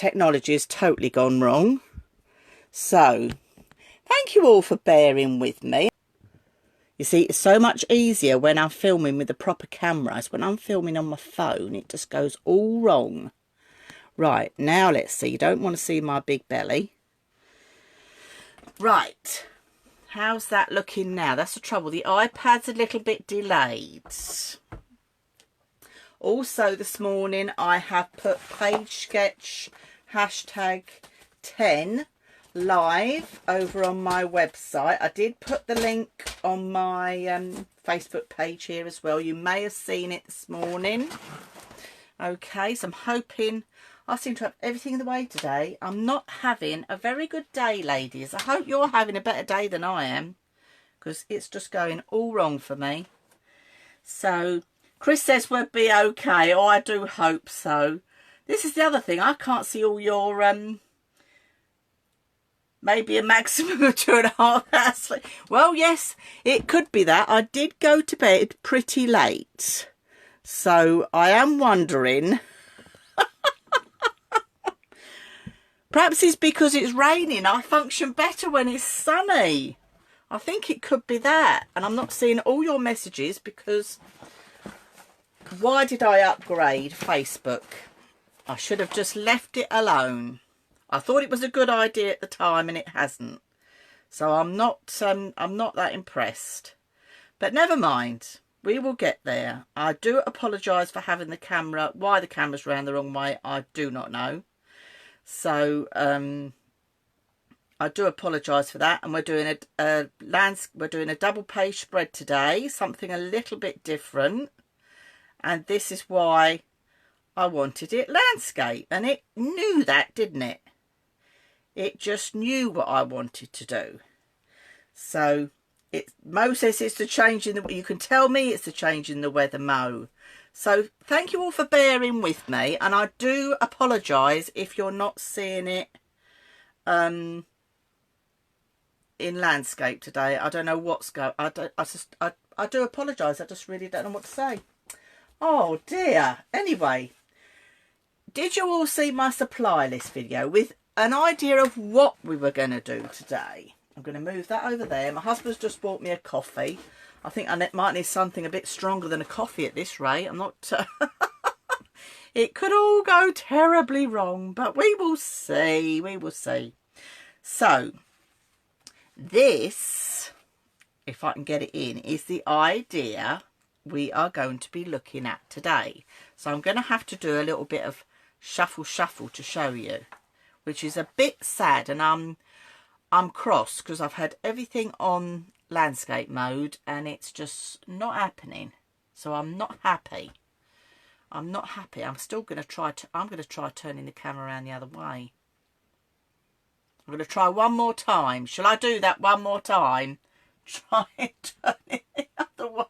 technology has totally gone wrong. So, thank you all for bearing with me. You see, it's so much easier when I'm filming with the proper cameras. When I'm filming on my phone, it just goes all wrong. Right, now let's see. You don't want to see my big belly. Right, how's that looking now? That's the trouble. The iPad's a little bit delayed. Also, this morning I have put page sketch #10 live over on my website. I did put the link on my Facebook page here as well. You may have seen it this morning. Okay, so I'm hoping I seem to have everything in the way today. I'm not having a very good day, ladies. I hope you're having a better day than I am, because it's just going all wrong for me. So Chris says we'll be okay. Oh, I do hope so. This is the other thing. I can't see all your maybe a maximum of 2.5 hours sleep. Well, yes, it could be that. I did go to bed pretty late. So I am wondering. Perhaps it's because it's raining. I function better when it's sunny. I think it could be that. And I'm not seeing all your messages because why did I upgrade Facebook? I should have just left it alone. I thought it was a good idea at the time and it hasn't. So I'm not that impressed. But never mind. We will get there. I do apologise for having the camera. Why the camera's round the wrong way, I do not know. So I do apologise for that. And we're doing a double page spread today. Something a little bit different. And this is why I wanted it landscape. And it knew that, didn't it? It just knew what I wanted to do. So Mo says it's the change in the, you can tell me it's the change in the weather, Mo. So thank you all for bearing with me, and I do apologise if you're not seeing it in landscape today. I don't know what's going. I do apologise. I just really don't know what to say. Oh dear. Anyway, did you all see my supply list video with an idea of what we were going to do today? I'm going to move that over there. My husband's just bought me a coffee. I think I might need something a bit stronger than a coffee at this rate. I'm not... It could all go terribly wrong, but we will see. We will see. So, this, if I can get it in, is the idea we are going to be looking at today. So I'm going to have to do a little bit of shuffle to show you, which is a bit sad, and I'm cross because I've had everything on landscape mode and it's just not happening. So I'm not happy. I'm not happy. I'm still going to try turning the camera around the other way. I'm going to try one more time. Shall I do that one more time? Try and turn it the other way.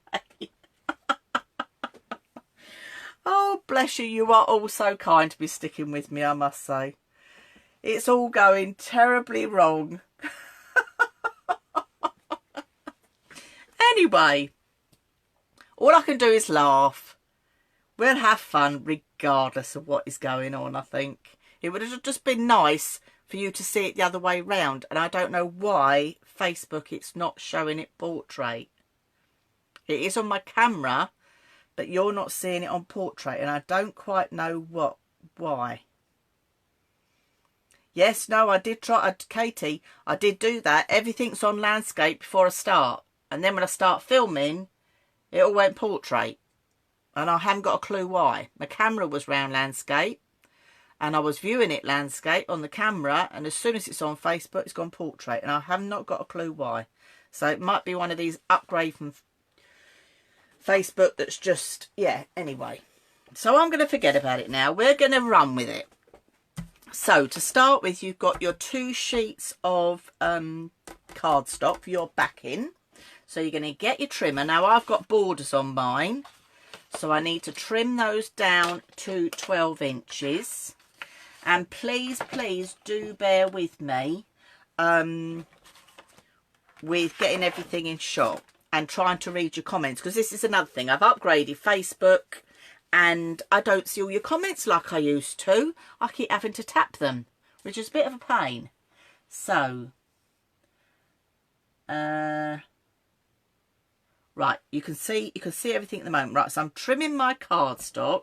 Oh, bless you. You are all so kind to be sticking with me, I must say. It's all going terribly wrong. Anyway, all I can do is laugh. We'll have fun regardless of what is going on, I think. It would have just been nice for you to see it the other way round. And I don't know why Facebook, it's not showing it portrait. It is on my camera, but you're not seeing it on portrait. And I don't quite know why. Yes, no, I did try, Katie, I did do that. Everything's on landscape before I start. And then when I start filming, it all went portrait. And I haven't got a clue why. My camera was round landscape. And I was viewing it landscape on the camera. And as soon as it's on Facebook, it's gone portrait. And I have not got a clue why. So it might be one of these upgrades from Facebook that's just, yeah, anyway. So I'm going to forget about it now. We're going to run with it. So to start with, you've got your 2 sheets of cardstock for your backing. So you're going to get your trimmer. Now I've got borders on mine, so I need to trim those down to 12 inches. And please do bear with me with getting everything in shot and trying to read your comments, because this is another thing. I've upgraded Facebook and I don't see all your comments like I used to. I keep having to tap them, which is a bit of a pain. So, right, you can see everything at the moment. Right, so I'm trimming my cardstock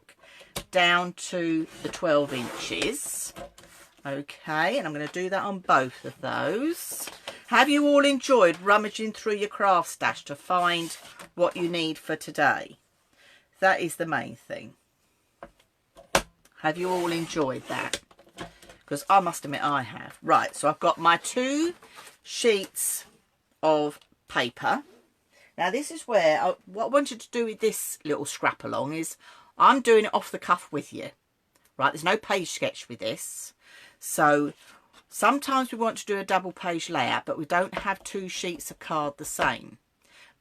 down to the 12 inches. Okay, and I'm going to do that on both of those. Have you all enjoyed rummaging through your craft stash to find what you need for today? That is the main thing. Have you all enjoyed that? Because I must admit I have. Right, so I've got my 2 sheets of paper. Now this is where, what I wanted to do with this little scrap along is, I'm doing it off the cuff with you. Right, there's no page sketch with this. So sometimes we want to do a double page layout, but we don't have 2 sheets of card the same.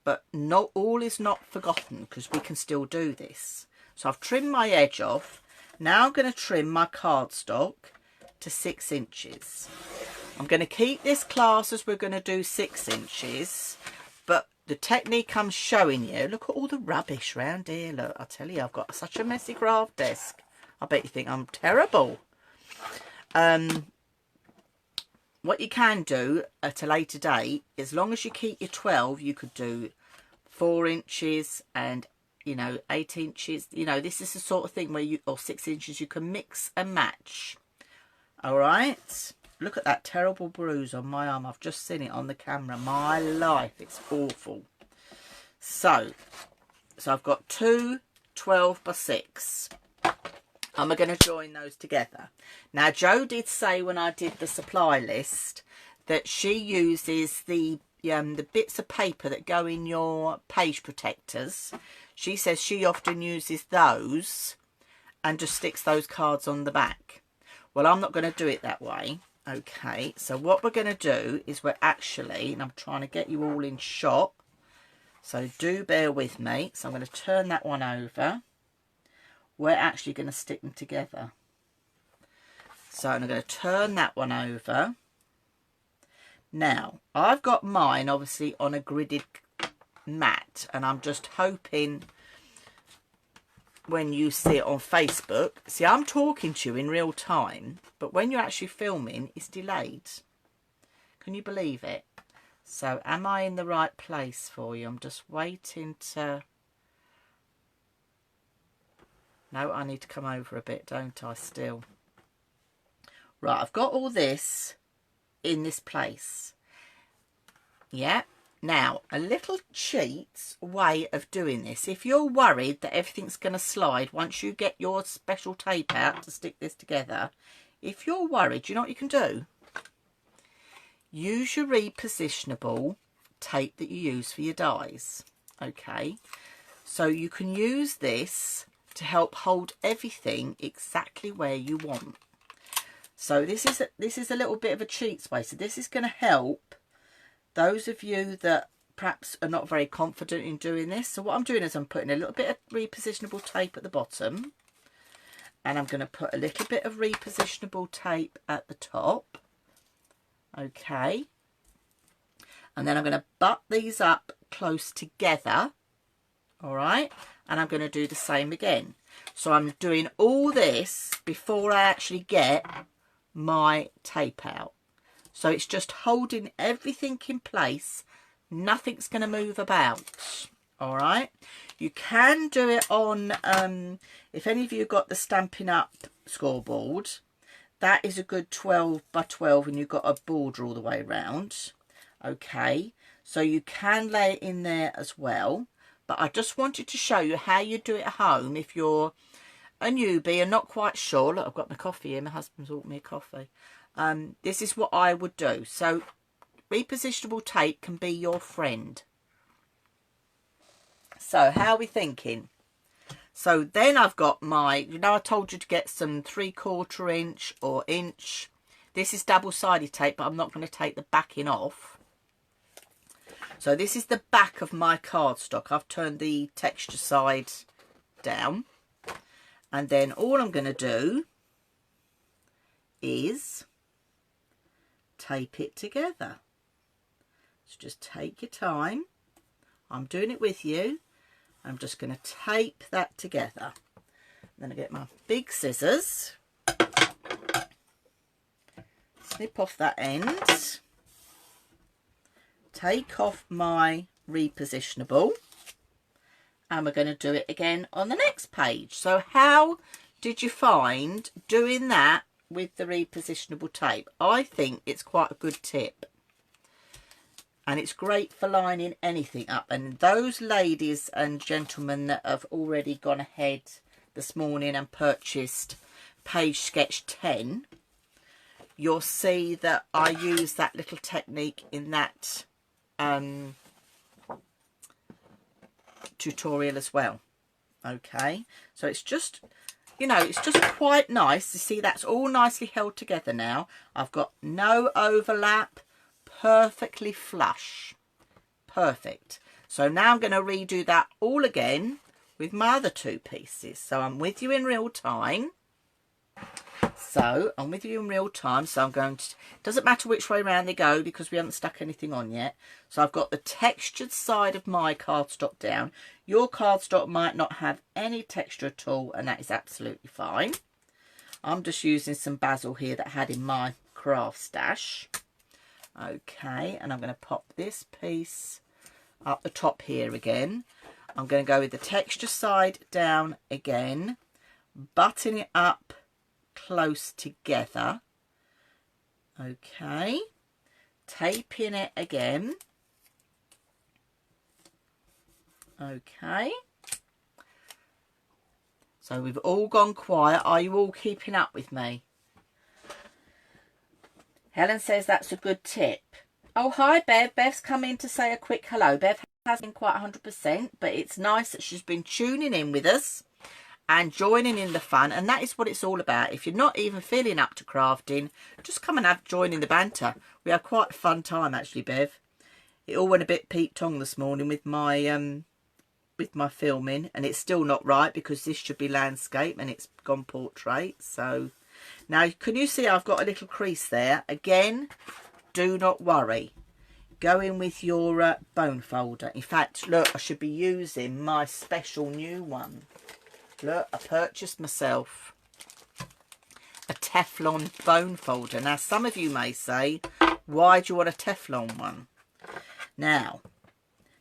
But not all is not forgotten, because we can still do this. So I've trimmed my edge off. Now I'm going to trim my cardstock to 6 inches. I'm going to keep this class as we're going to do 6 inches, but the technique I'm showing you, look at all the rubbish around here. Look, I tell you, I've got such a messy craft desk. I bet you think I'm terrible. What you can do at a later date, as long as you keep your 12, you could do 4 inches and, you know, 8 inches. You know, this is the sort of thing where you, or 6 inches, you can mix and match. All right. Look at that terrible bruise on my arm. I've just seen it on the camera. My life, it's awful. So I've got 2 12 by 6. I'm going to join those together. Now, Jo did say when I did the supply list that she uses the bits of paper that go in your page protectors. She says she often uses those and just sticks those cards on the back. Well, I'm not going to do it that way. Okay, so what we're going to do is we're actually, and I'm trying to get you all in shot, so do bear with me. So I'm going to turn that one over. We're actually going to stick them together. So I'm going to turn that one over. Now, I've got mine obviously on a gridded mat, and I'm just hoping when you see it on Facebook, see, I'm talking to you in real time, but when you're actually filming, it's delayed. Can you believe it? So am I in the right place for you? I'm just waiting to... No, I need to come over a bit, don't I, still? Right, I've got all this in this place. Yeah. Now, a little cheat way of doing this. If you're worried that everything's going to slide once you get your special tape out to stick this together, if you're worried, you know what you can do? Use your repositionable tape that you use for your dies. Okay. So you can use this to help hold everything exactly where you want. So this is a little bit of a cheat way. So this is going to help those of you that perhaps are not very confident in doing this. So what I'm doing is I'm putting a little bit of repositionable tape at the bottom, and I'm going to put a little bit of repositionable tape at the top. Okay. And then I'm going to butt these up close together. All right. And I'm going to do the same again. So I'm doing all this before I actually get my tape out. So it's just holding everything in place. Nothing's going to move about. All right. You can do it on, if any of you got the Stampin' Up scoreboard, that is a good 12 by 12 and you've got a border all the way around. Okay. So you can lay it in there as well. But I just wanted to show you how you do it at home if you're a newbie and not quite sure. Look, I've got my coffee here. My husband's bought me a coffee. This is what I would do. So repositionable tape can be your friend. So how are we thinking? So then I've got my, you know, I told you to get some 3/4 inch or inch. This is double-sided tape, but I'm not going to take the backing off. So this is the back of my cardstock. I've turned the texture side down. And then all I'm going to do is tape it together. So just take your time. I'm doing it with you. I'm just going to tape that together. Then I get my big scissors, snip off that end, take off my repositionable, and we're going to do it again on the next page. So how did you find doing that with the repositionable tape? I think it's quite a good tip, and it's great for lining anything up. And those ladies and gentlemen that have already gone ahead this morning and purchased page sketch 10, you'll see that I use that little technique in that tutorial as well. Okay, so it's just, you know, it's just quite nice. You see, that's all nicely held together now. I've got no overlap, perfectly flush, perfect. So now I'm going to redo that all again with my other two pieces. So I'm with you in real time. So I'm with you in real time. So I'm going to, doesn't matter which way around they go because we haven't stuck anything on yet. So I've got the textured side of my cardstock down. Your cardstock might not have any texture at all, and that is absolutely fine. I'm just using some basil here that I had in my craft stash. Okay, and I'm going to pop this piece up the top here again. I'm going to go with the texture side down again, button it up close together. Okay, taping it again. Okay, so we've all gone quiet. Are you all keeping up with me? Helen says that's a good tip. Oh, hi Bev. Bev's come in to say a quick hello. Bev hasn't been quite 100%, but it's nice that she's been tuning in with us and joining in the fun, and that is what it's all about. If you're not even feeling up to crafting, just come and join in the banter. We had quite a fun time actually, Bev. It all went a bit Pete Tong this morning with my filming, and it's still not right because this should be landscape and it's gone portrait. So now can you see I've got a little crease there? Again, do not worry. Go in with your bone folder. In fact, look, I should be using my special new one. Look, I purchased myself a Teflon bone folder. Now, some of you may say, why do you want a Teflon one? Now,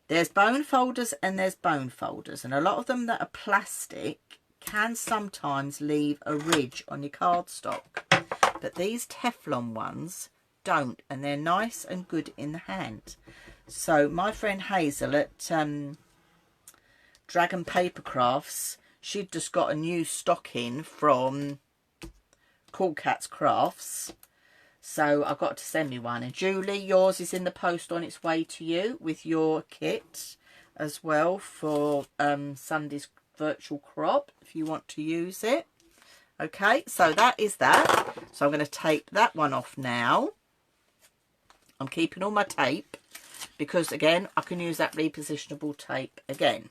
there's bone folders and there's bone folders. And a lot of them that are plastic can sometimes leave a ridge on your cardstock. But these Teflon ones don't. And they're nice and good in the hand. So, my friend Hazel at Dragon Paper Crafts, she'd just got a new stock in from Cool Cats Crafts. So I got to send me one. And Julie, yours is in the post on its way to you with your kit as well for Sunday's virtual crop if you want to use it. Okay, so that is that. So I'm going to take that one off now. I'm keeping all my tape because, again, I can use that repositionable tape again.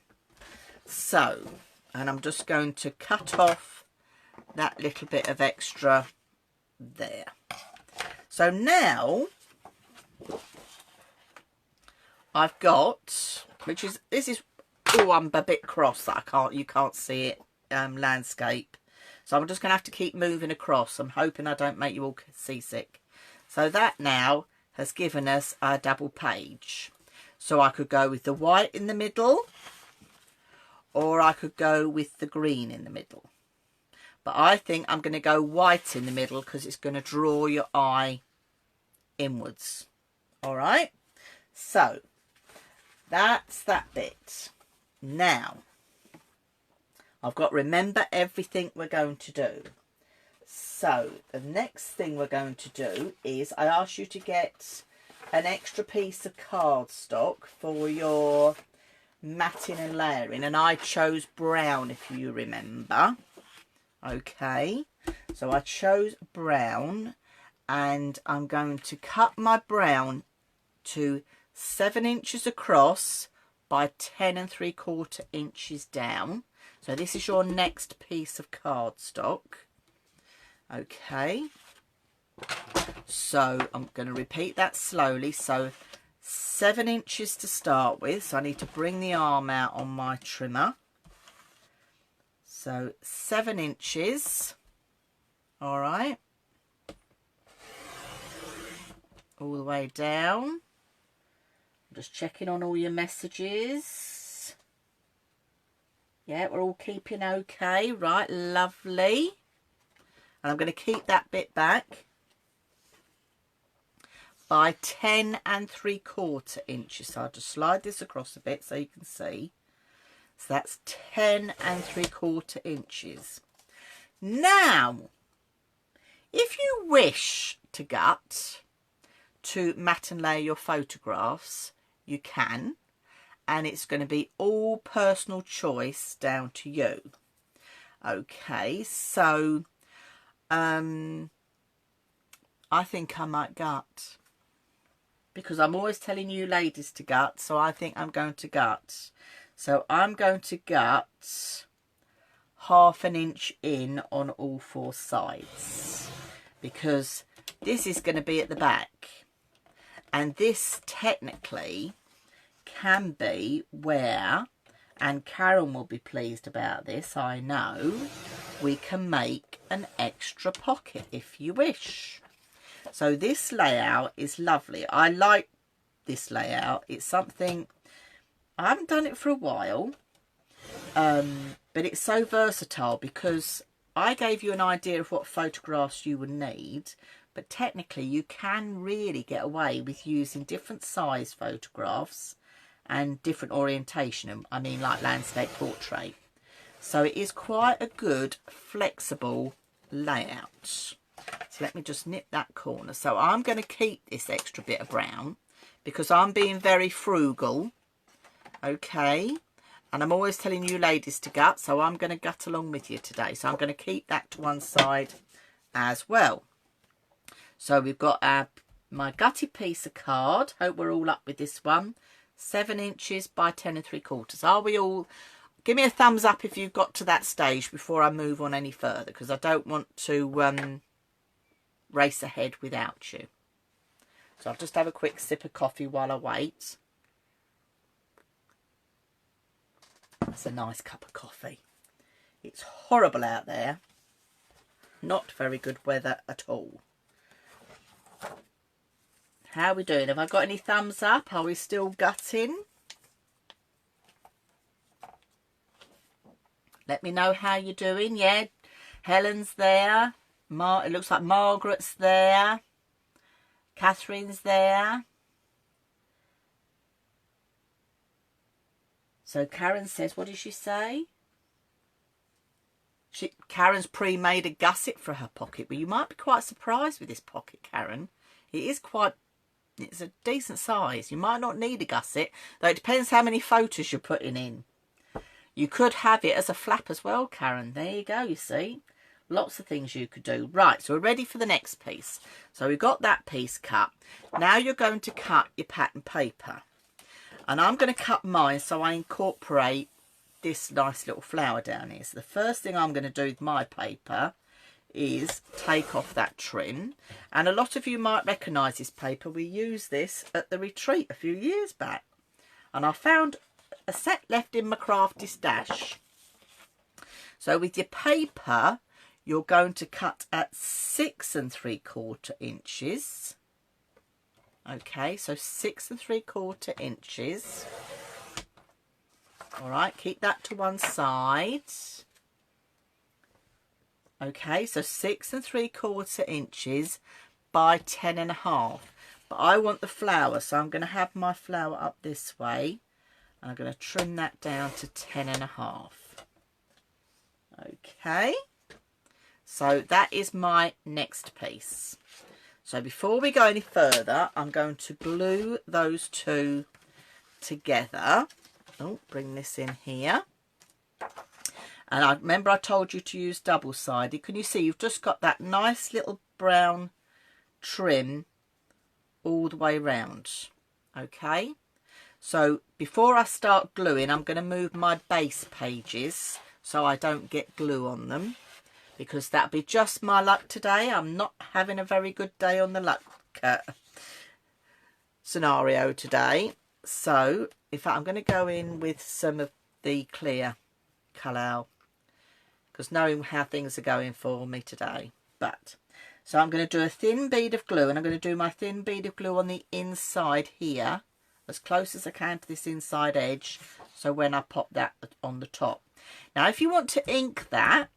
So, and I'm just going to cut off that little bit of extra there. So now I've got, this is, oh, I'm a bit cross that you can't see it, landscape. So I'm just going to have to keep moving across. I'm hoping I don't make you all seasick. So that now has given us a double page. So I could go with the white in the middle, or I could go with the green in the middle. But I think I'm going to go white in the middle because it's going to draw your eye inwards. All right. So that's that bit. Now, I've got to remember everything we're going to do. So the next thing we're going to do is I asked you to get an extra piece of cardstock for your matting and layering, and I chose brown, if you remember. Okay, so I chose brown, and I'm going to cut my brown to 7 inches across by 10 3/4 inches down. So this is your next piece of cardstock. Okay, so I'm going to repeat that slowly. So 7 inches to start with, so I need to bring the arm out on my trimmer. So 7 inches. All right. All the way down. I'm just checking on all your messages. Yeah, we're all keeping okay. Right, lovely. And I'm going to keep that bit back by 10 3/4 inches. So I'll just slide this across a bit so you can see. So that's 10 3/4 inches. Now, if you wish to gut to mat and layer your photographs, you can, and it's going to be all personal choice down to you. Okay, so I think I might gut, because I'm always telling you ladies to gut, so I think I'm going to gut. So I'm going to gut 1/2 inch in on all 4 sides, because this is going to be at the back, and this technically can be where, and Karen will be pleased about this, I know, we can make an extra pocket if you wish. So this layout is lovely. I like this layout. It's something, I haven't done it for a while, but it's so versatile, because I gave you an idea of what photographs you would need, but technically you can really get away with using different size photographs and different orientation. I mean, like landscape portrait. So it is quite a good flexible layout. So let me just nip that corner. So I'm going to keep this extra bit of brown because I'm being very frugal. Okay. And I'm always telling you ladies to gut, so I'm going to gut along with you today. So I'm going to keep that to one side as well. So we've got my gutted piece of card. Hope we're all up with this one. 7 inches by 10 3/4. Are we all? Give me a thumbs up if you've got to that stage before I move on any further, because I don't want to race ahead without you. So I'll just have a quick sip of coffee while I wait. That's a nice cup of coffee. It's horrible out there. Not very good weather at all. How are we doing? Have I got any thumbs up? Are we still gutting? Let me know how you're doing. Yeah, Helen's there. It looks like Margaret's there. Catherine's there. So Karen says, what did she say? Karen's pre-made a gusset for her pocket. But you might be quite surprised with this pocket, Karen. It's a decent size. You might not need a gusset, though it depends how many photos you're putting in. You could have it as a flap as well, Karen. There you go, you see. Lots of things you could do. Right, so we're ready for the next piece. So we've got that piece cut. Now you're going to cut your pattern paper. And I'm going to cut mine so I incorporate this nice little flower down here. So the first thing I'm going to do with my paper is take off that trim. And a lot of you might recognise this paper. We used this at the retreat a few years back. And I found a set left in my crafty stash. So with your paper, you're going to cut at 6 3/4 inches. Okay, so 6 3/4 inches. All right, keep that to one side. Okay, so 6 3/4 inches by 10 1/2. But I want the flower, so I'm going to have my flower up this way. And I'm going to trim that down to 10 1/2. Okay, so that is my next piece. So before we go any further, I'm going to glue those two together. Oh, bring this in here. And I remember I told you to use double-sided. Can you see you've just got that nice little brown trim all the way round. Okay. So before I start gluing, I'm going to move my base pages so I don't get glue on them, because that'll be just my luck today. I'm not having a very good day on the luck scenario today. So in fact, I'm going to go in with some of the clear colour because knowing how things are going for me today. But so I'm going to do a thin bead of glue, and I'm going to do my thin bead of glue on the inside here, as close as I can to this inside edge, so when I pop that on the top. Now if you want to ink that,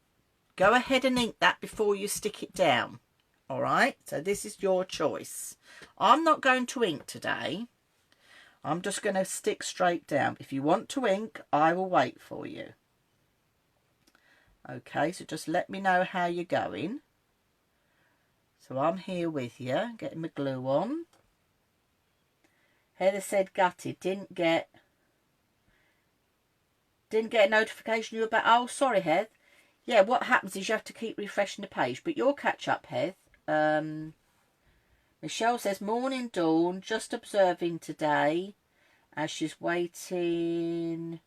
go ahead and ink that before you stick it down. All right, so this is your choice. I'm not going to ink today. I'm just going to stick straight down. If you want to ink, I will wait for you. Okay, so just let me know how you're going. So I'm here with you, getting my glue on. Heather said gutted, didn't get a notification you were back. Oh, sorry, Heath. Yeah, what happens is you have to keep refreshing the page, but you'll catch up, Heath. Michelle says, morning Dawn, just observing today as she's waiting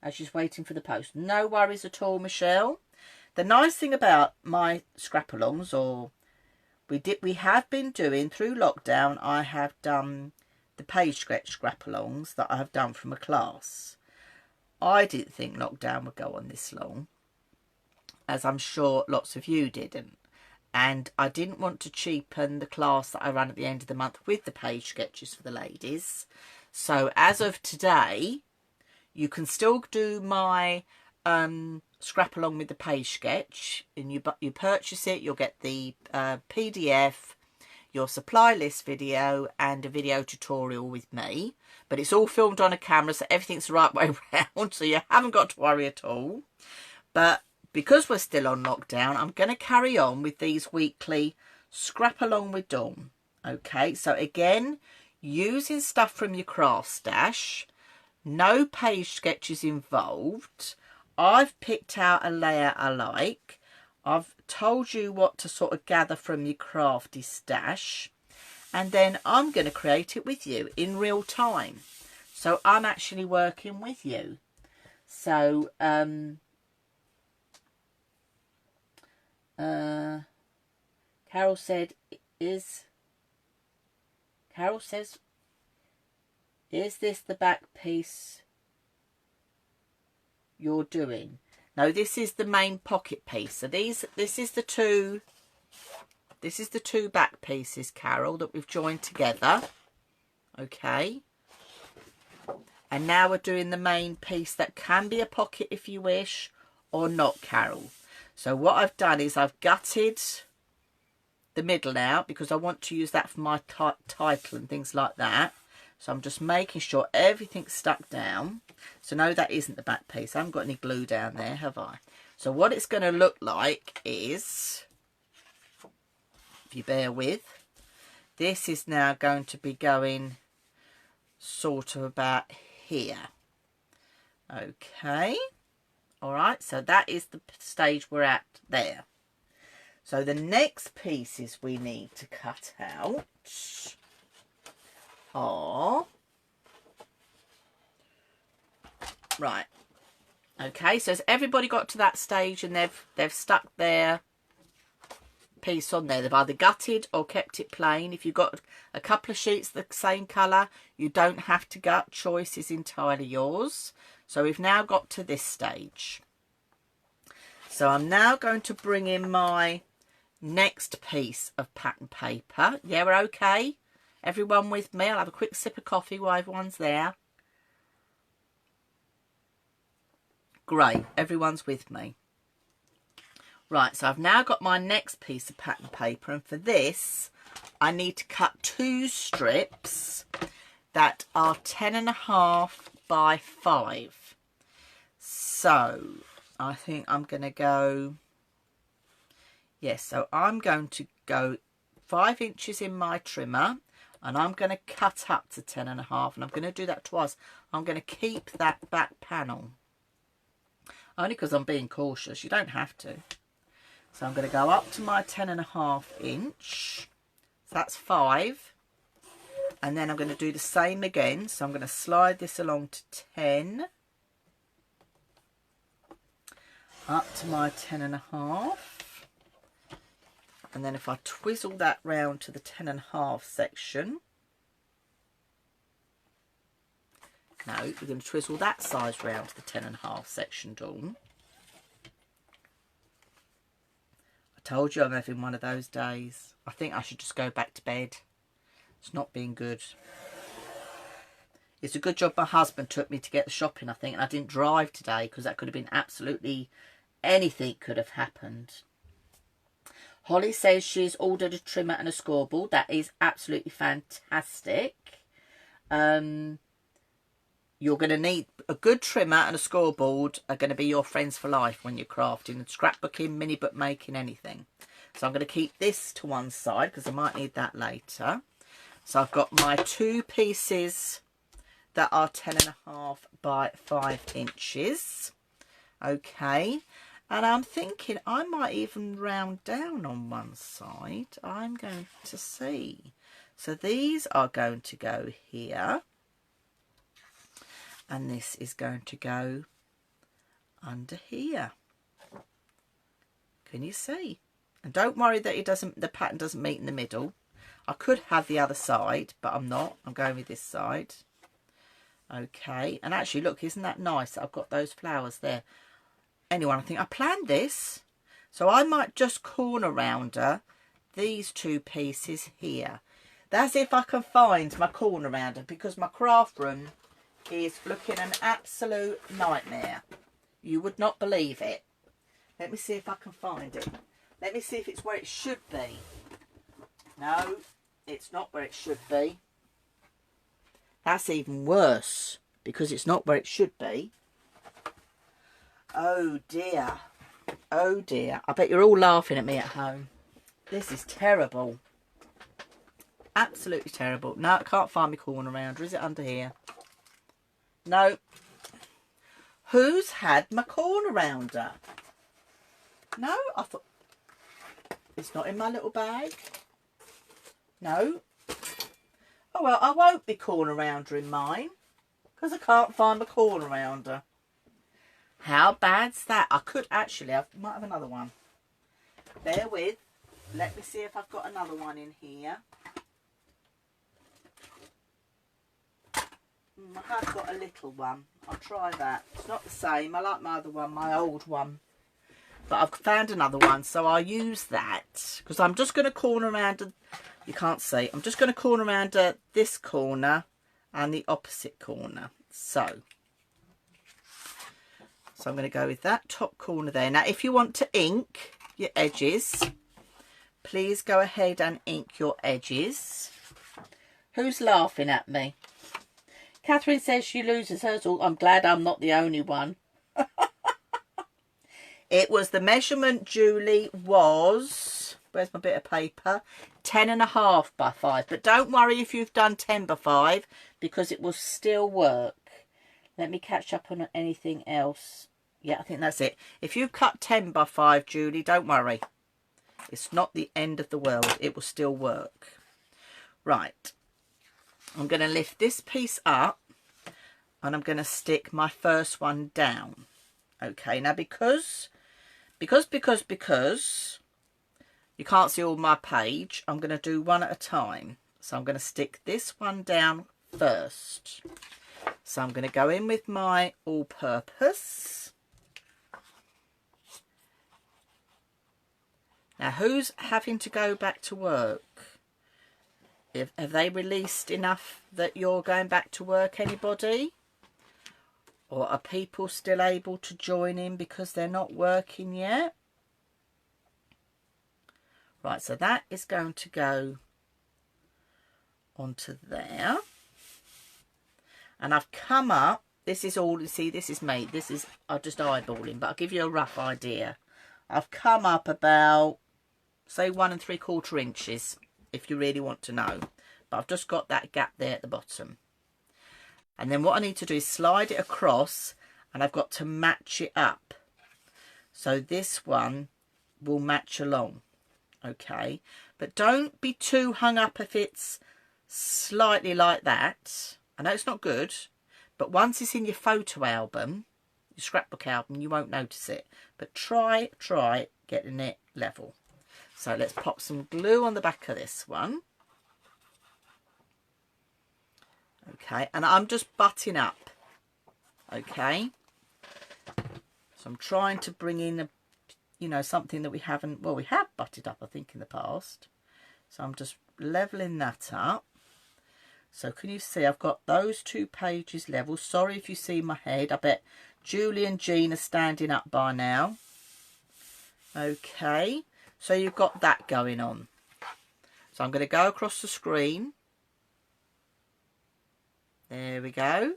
for the post. No worries at all, Michelle. The nice thing about my scrap-alongs, or we have been doing through lockdown, I have done the page sketch scrap-alongs that I have done from a class. I didn't think lockdown would go on this long, as I'm sure lots of you didn't. And I didn't want to cheapen the class that I run at the end of the month with the page sketches for the ladies. So as of today, you can still do my scrap along with the page sketch, and you purchase it, you'll get the PDF, your supply list video, and a video tutorial with me. But it's all filmed on a camera, so everything's the right way around, so you haven't got to worry at all. But because we're still on lockdown, I'm going to carry on with these weekly scrap along with Dawn. Okay, so again, using stuff from your craft stash, no page sketches involved. I've picked out a layer I like. I've told you what to sort of gather from your crafty stash, and then I'm going to create it with you in real time. So I'm actually working with you. So Carol says, is this the back piece you're doing? No, this is the main pocket piece. So this is the two back pieces, Carol, that we've joined together. Okay. And now we're doing the main piece that can be a pocket if you wish, or not, Carol. So what I've done is I've gutted the middle out because I want to use that for my title and things like that. So I'm just making sure everything's stuck down. So no, that isn't the back piece. I haven't got any glue down there, have I? So what it's going to look like is, if you bear with, this is now going to be going sort of about here. Okay. All right, so that is the stage we're at there. So the next pieces we need to cut out are, right, okay, so has everybody got to that stage and they've stuck their piece on there? They've either gutted or kept it plain. If you've got a couple of sheets the same colour, you don't have to gut. Choice is entirely yours. So we've now got to this stage. So I'm now going to bring in my next piece of pattern paper. Yeah, we're okay? Everyone with me? I'll have a quick sip of coffee while everyone's there. Great, everyone's with me. Right, so I've now got my next piece of pattern paper, and for this I need to cut 2 strips that are 10.5 by 5. So I think I'm going to go, yes, so I'm going to go 5 inches in my trimmer, and I'm going to cut up to 10.5, and I'm going to do that twice. I'm going to keep that back panel, only because I'm being cautious. You don't have to. So I'm going to go up to my 10.5 inch, so that's 5, and then I'm going to do the same again. So I'm going to slide this along to 10, up to my 10.5, and then if I twizzle that round to the 10.5 section, no, we're going to twizzle that size round to the 10.5 section, Dawn. Told you I'm having one of those days. I think I should just go back to bed. It's not being good. It's a good job my husband took me to get the shopping, I think, and I didn't drive today, because that could have been absolutely anything could have happened. Holly says she's ordered a trimmer and a scoreboard. That is absolutely fantastic. You're going to need a good trimmer, and a scoreboard are going to be your friends for life when you're crafting and scrapbooking, mini book making, anything. So I'm going to keep this to one side because I might need that later. So I've got my 2 pieces that are 10.5 by 5 inches. Okay. And I'm thinking I might even round down on one side. I'm going to see. So these are going to go here. And this is going to go under here. Can you see? And don't worry that the pattern doesn't meet in the middle. I could have the other side, but I'm not. I'm going with this side. Okay. And actually, look, isn't that nice? I've got those flowers there. Anyway, I think I planned this. So I might just corner rounder these 2 pieces here. That's if I can find my corner rounder, because my craft room is looking an absolute nightmare. You would not believe it. Let me see if I can find it. Let me see if it's where it should be. No, it's not where it should be. That's even worse, because it's not where it should be. Oh dear. Oh dear. I bet you're all laughing at me at home. This is terrible. Absolutely terrible. No, I can't find my corner rounder. Is it under here? No. Who's had my corner rounder? No, I thought... It's not in my little bag. No. Oh well, I won't be corner rounder in mine, because I can't find my corner rounder. How bad's that? I could actually, I might have another one. Bear with. Let me see if I've got another one in here. I have got a little one. I'll try that. It's not the same. I like my other one, my old one. But I've found another one, so I'll use that. Because I'm just going to corner around, you can't see, I'm just going to corner around this corner and the opposite corner. So I'm going to go with that top corner there. Now, if you want to ink your edges, please go ahead and ink your edges. Who's laughing at me? Catherine says she loses hers all. I'm glad I'm not the only one. It was the measurement, Julie, was, where's my bit of paper? 10.5 by 5. But don't worry if you've done 10 by 5, because it will still work. Let me catch up on anything else. Yeah, I think that's it. If you cut 10 by 5, Julie, don't worry. It's not the end of the world. It will still work. Right. I'm going to lift this piece up, and I'm going to stick my first one down. Okay, now because you can't see all my page, I'm going to do one at a time. So I'm going to stick this one down first. So I'm going to go in with my all-purpose. Now, who's having to go back to work? Have they released enough that you're going back to work, anybody? Or are people still able to join in because they're not working yet? Right, so that is going to go onto there. And I've come up, this is all, you see, this is me. This is, I'm just eyeballing, but I'll give you a rough idea. I've come up about, say, 1 3/4 inches, if you really want to know. But I've just got that gap there at the bottom. And then what I need to do is slide it across, and I've got to match it up. So this one will match along, okay? But don't be too hung up if it's slightly like that. I know it's not good, but once it's in your photo album, your scrapbook album, you won't notice it. But try getting it level. So let's pop some glue on the back of this one. Okay, and I'm just butting up. Okay. So I'm trying to bring in you know, something that we haven't, well, we have butted up, I think, in the past. So I'm just leveling that up. So can you see I've got those 2 pages level. Sorry if you see my head. I bet Julie and Jean are standing up by now. Okay, so you've got that going on. So I'm going to go across the screen. There we go.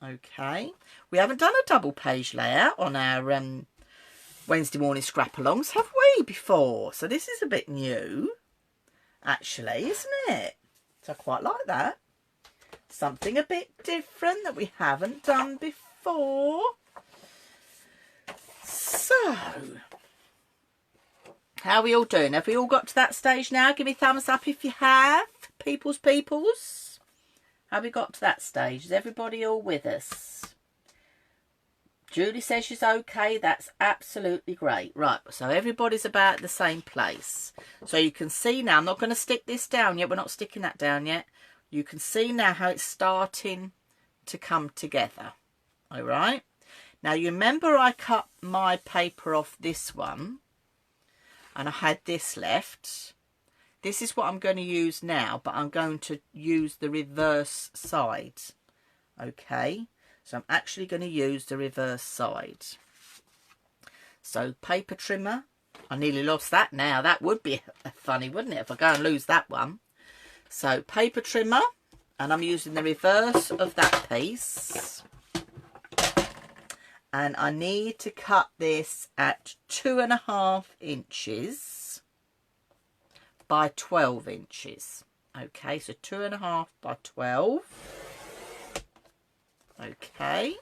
Okay, we haven't done a double page layout on our Wednesday morning scrap-alongs, have we, before? So this is a bit new, actually, isn't it? So I quite like that. Something a bit different that we haven't done before. So, how are we all doing? Have we all got to that stage now? Give me a thumbs up if you have. Peoples. Have we got to that stage? Is everybody all with us? Julie says she's okay. That's absolutely great. Right, so everybody's about the same place. So you can see now, I'm not going to stick this down yet. We're not sticking that down yet. You can see now how it's starting to come together. All right. Now, you remember I cut my paper off this one and I had this left. This is what I'm going to use now, but I'm going to use the reverse side. Okay. So I'm actually going to use the reverse side. So paper trimmer. I nearly lost that now. That would be funny, wouldn't it, if I go and lose that one. So paper trimmer. And I'm using the reverse of that piece. And I need to cut this at 2.5 inches by 12 inches. Okay, so 2.5 by 12. Okay,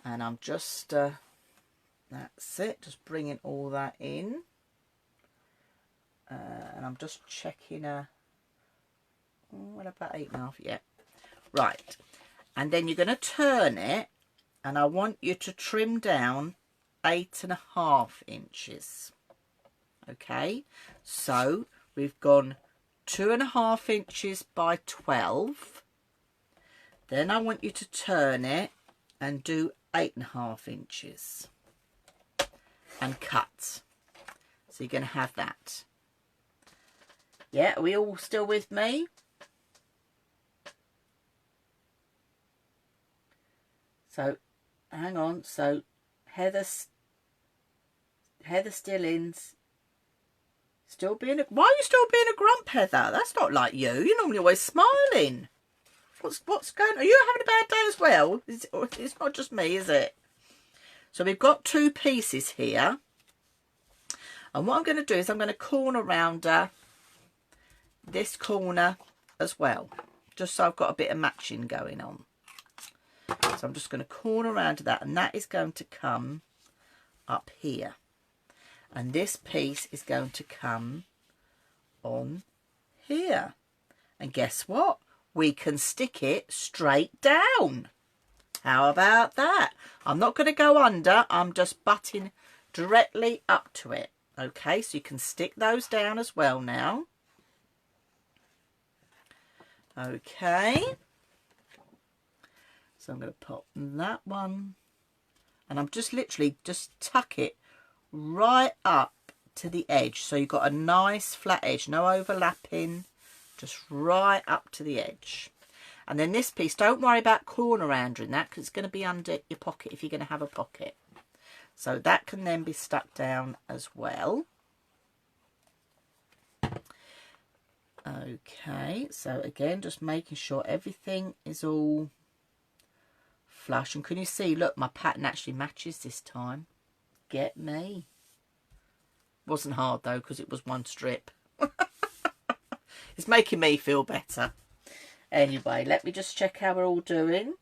and I'm just that's it, just bringing all that in, and I'm just checking what about 8.5? Yeah, right. And then you're going to turn it, and I want you to trim down 8.5 inches. Okay, so we've gone 2.5 inches by 12. Then I want you to turn it and do 8.5 inches and cut. So you're going to have that. Yeah, are we all still with me? So hang on. So Heather Stillings. Still being a... Why are you still being a grump, Heather? That's not like you. You're normally always smiling. What's going on? Are you having a bad day as well? It's not just me, is it? So we've got 2 pieces here. And what I'm going to do is I'm going to corner round this corner as well. Just so I've got a bit of matching going on. So I'm just going to corner around to that. And that is going to come up here. And this piece is going to come on here. And guess what? We can stick it straight down. How about that? I'm not going to go under. I'm just butting directly up to it. Okay, so you can stick those down as well now. Okay. So I'm going to pop that one. And I'm just literally just tuck it right up to the edge, so you've got a nice flat edge, no overlapping, just right up to the edge. And then this piece, don't worry about corner rounding that, because it's going to be under your pocket if you're going to have a pocket. So that can then be stuck down as well. Okay, so again, just making sure everything is all flush. And can you see, look, my pattern actually matches this time. Get me. Wasn't hard though, because it was one strip. It's making me feel better. Anyway, let me just check how we're all doing.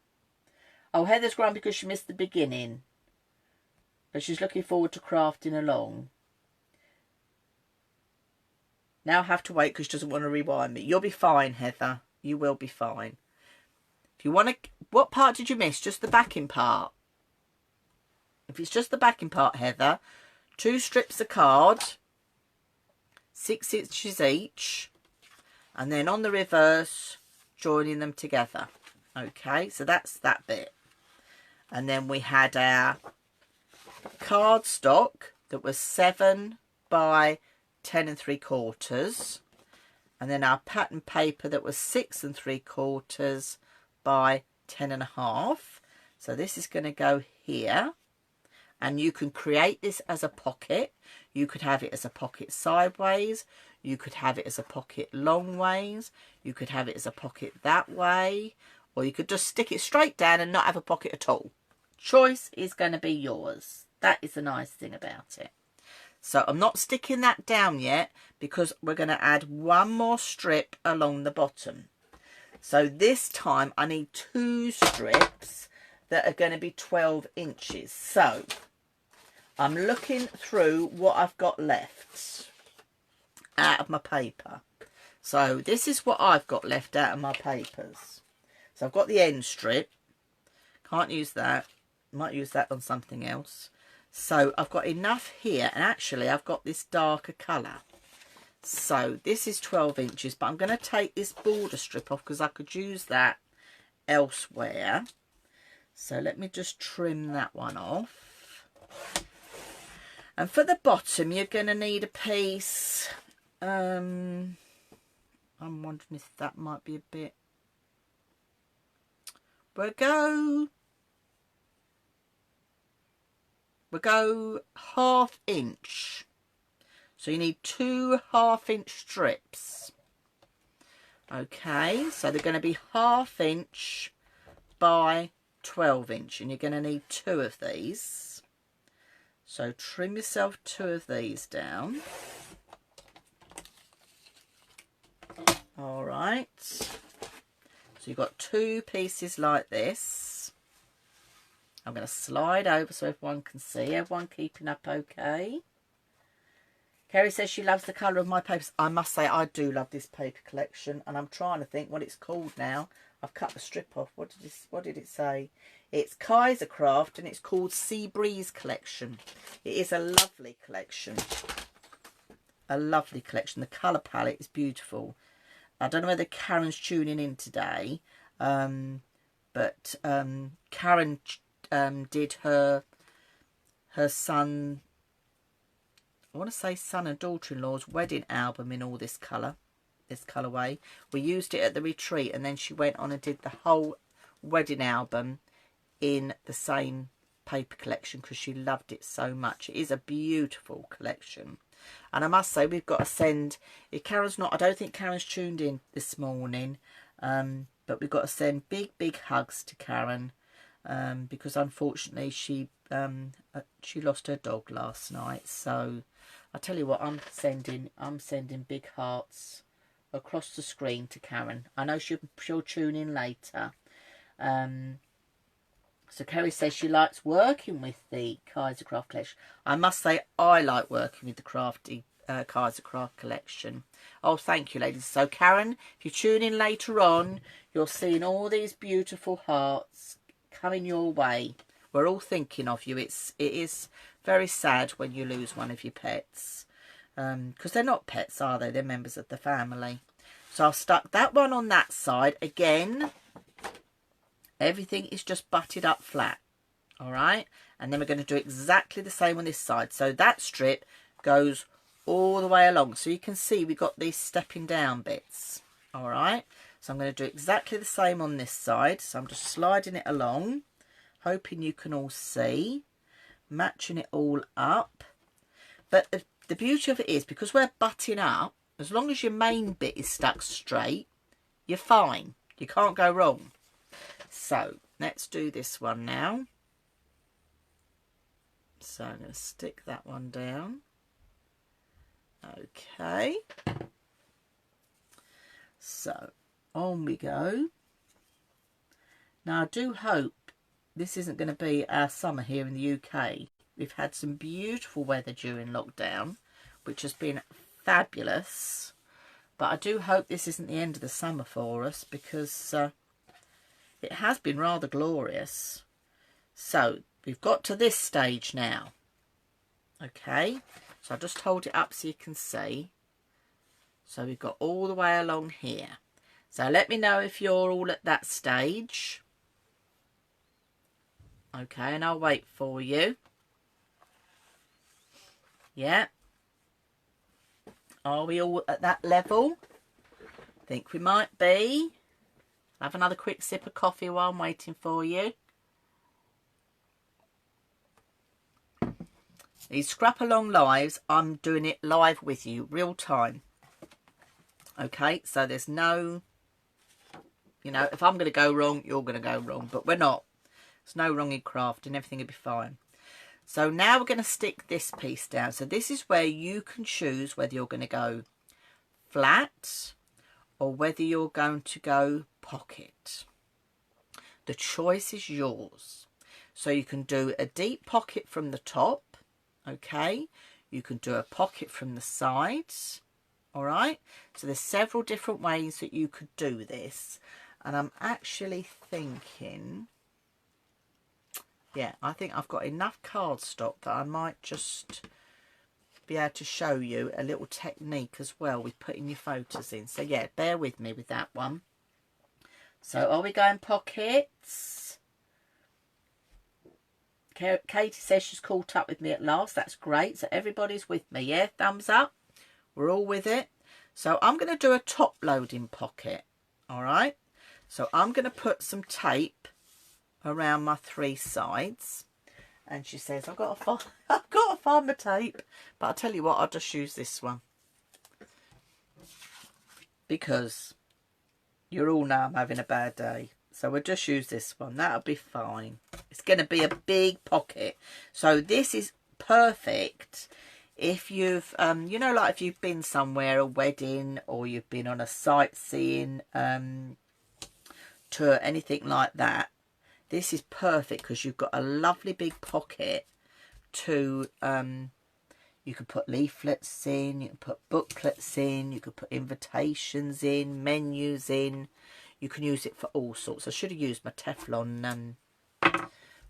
Oh, Heather's grumpy because she missed the beginning, but she's looking forward to crafting along. Now I have to wait because she doesn't want to rewind me. You'll be fine, Heather. You will be fine. If you want to... What part did you miss? Just the backing part? If it's just the backing part, Heather, 2 strips of card, 6 inches each, and then on the reverse, joining them together. Okay, so that's that bit. And then we had our cardstock that was 7 by 10 3/4, and then our pattern paper that was 6 3/4 by 10 1/2. So this is going to go here, and you can create this as a pocket. You could have it as a pocket sideways, you could have it as a pocket long ways, you could have it as a pocket that way, or you could just stick it straight down and not have a pocket at all. Choice is going to be yours. That is the nice thing about it. So I'm not sticking that down yet because we're going to add one more strip along the bottom. So this time I need 2 strips that are going to be 12 inches. So I'm looking through what I've got left out of my paper. So this is what I've got left out of my papers. So I've got the end strip. Can't use that. Might use that on something else. So I've got enough here, and actually I've got this darker colour. So this is 12 inches, but I'm going to take this border strip off because I could use that elsewhere. So let me just trim that one off. And for the bottom, you're going to need a piece. I'm wondering if that might be a bit. We'll go 1/2 inch. So you need 2 1/2-inch strips. Okay, so they're going to be 1/2 inch by 12 inch, and you're going to need 2 of these. So trim yourself 2 of these down. All right. So you've got 2 pieces like this. I'm going to slide over so everyone can see. Everyone keeping up okay? Kerry says she loves the colour of my papers. I must say I do love this paper collection, and I'm trying to think what it's called now. I've cut the strip off. What did it say? It's Kaisercraft, and it's called Sea Breeze Collection. It is a lovely collection. A lovely collection. The colour palette is beautiful. I don't know whether Karen's tuning in today, but Karen did her son, I want to say son and daughter-in-law's wedding album in all this colourway. We used it at the retreat, and then she went on and did the whole wedding album in the same paper collection because she loved it so much. It is a beautiful collection. And I must say, we've got to send, if Karen's not, I don't think Karen's tuned in this morning, but we've got to send big hugs to Karen, because unfortunately she lost her dog last night. So I tell you what, I'm sending big hearts across the screen to Karen. I know she'll tune in later. So Kerry says she likes working with the Kaisercraft collection. I must say I like working with the crafty Kaisercraft collection. Oh, thank you, ladies. So Karen, if you tune in later on, you're seeing all these beautiful hearts coming your way. We're all thinking of you. It is very sad when you lose one of your pets, because they're not pets, are they? They're members of the family. So I've stuck that one on that side. Again, everything is just butted up flat. All right, and then we're going to do exactly the same on this side. So that strip goes all the way along, so you can see we've got these stepping down bits. All right, so I'm going to do exactly the same on this side. So I'm just sliding it along, hoping you can all see, matching it all up. But the beauty of it is, because we're butting up, as long as your main bit is stuck straight, you're fine. You can't go wrong. So let's do this one now. So I'm going to stick that one down. Okay. So on we go. Now I do hope this isn't going to be our summer here in the UK. We've had some beautiful weather during lockdown, which has been fabulous. But I do hope this isn't the end of the summer for us, because it has been rather glorious. So we've got to this stage now. Okay, so I'll just hold it up so you can see. So we've got all the way along here. So let me know if you're all at that stage. Okay, and I'll wait for you. Yeah. Are we all at that level? Think we might be. Have another quick sip of coffee while I'm waiting for you. These scrap along lives, I'm doing it live with you, real time. Okay, so there's no, you know, if I'm going to go wrong, you're going to go wrong. But we're not. There's no wrong in crafting. Everything will be fine. So now we're going to stick this piece down. So this is where you can choose whether you're going to go flat or whether you're going to go pocket. The choice is yours. So you can do a deep pocket from the top. Okay, you can do a pocket from the sides. All right, so there's several different ways that you could do this, and I'm actually thinking, yeah, I think I've got enough cardstock that I might just be able to show you a little technique as well with putting your photos in. So yeah, bear with me with that one. So are we going pockets? Katie says she's caught up with me at last. That's great. So everybody's with me, yeah? Thumbs up. We're all with it. So I'm going to do a top loading pocket. All right. So I'm going to put some tape around my 3 sides. And she says, I've got to find my tape. But I'll tell you what, I'll just use this one. Because you all know I'm having a bad day. So we'll just use this one. That'll be fine. It's going to be a big pocket. So this is perfect if you've, you know, like if you've been somewhere, a wedding, or you've been on a sightseeing tour, anything like that. This is perfect because you've got a lovely big pocket to, you can put leaflets in, you can put booklets in, you could put invitations in, menus in. You can use it for all sorts. I should have used my Teflon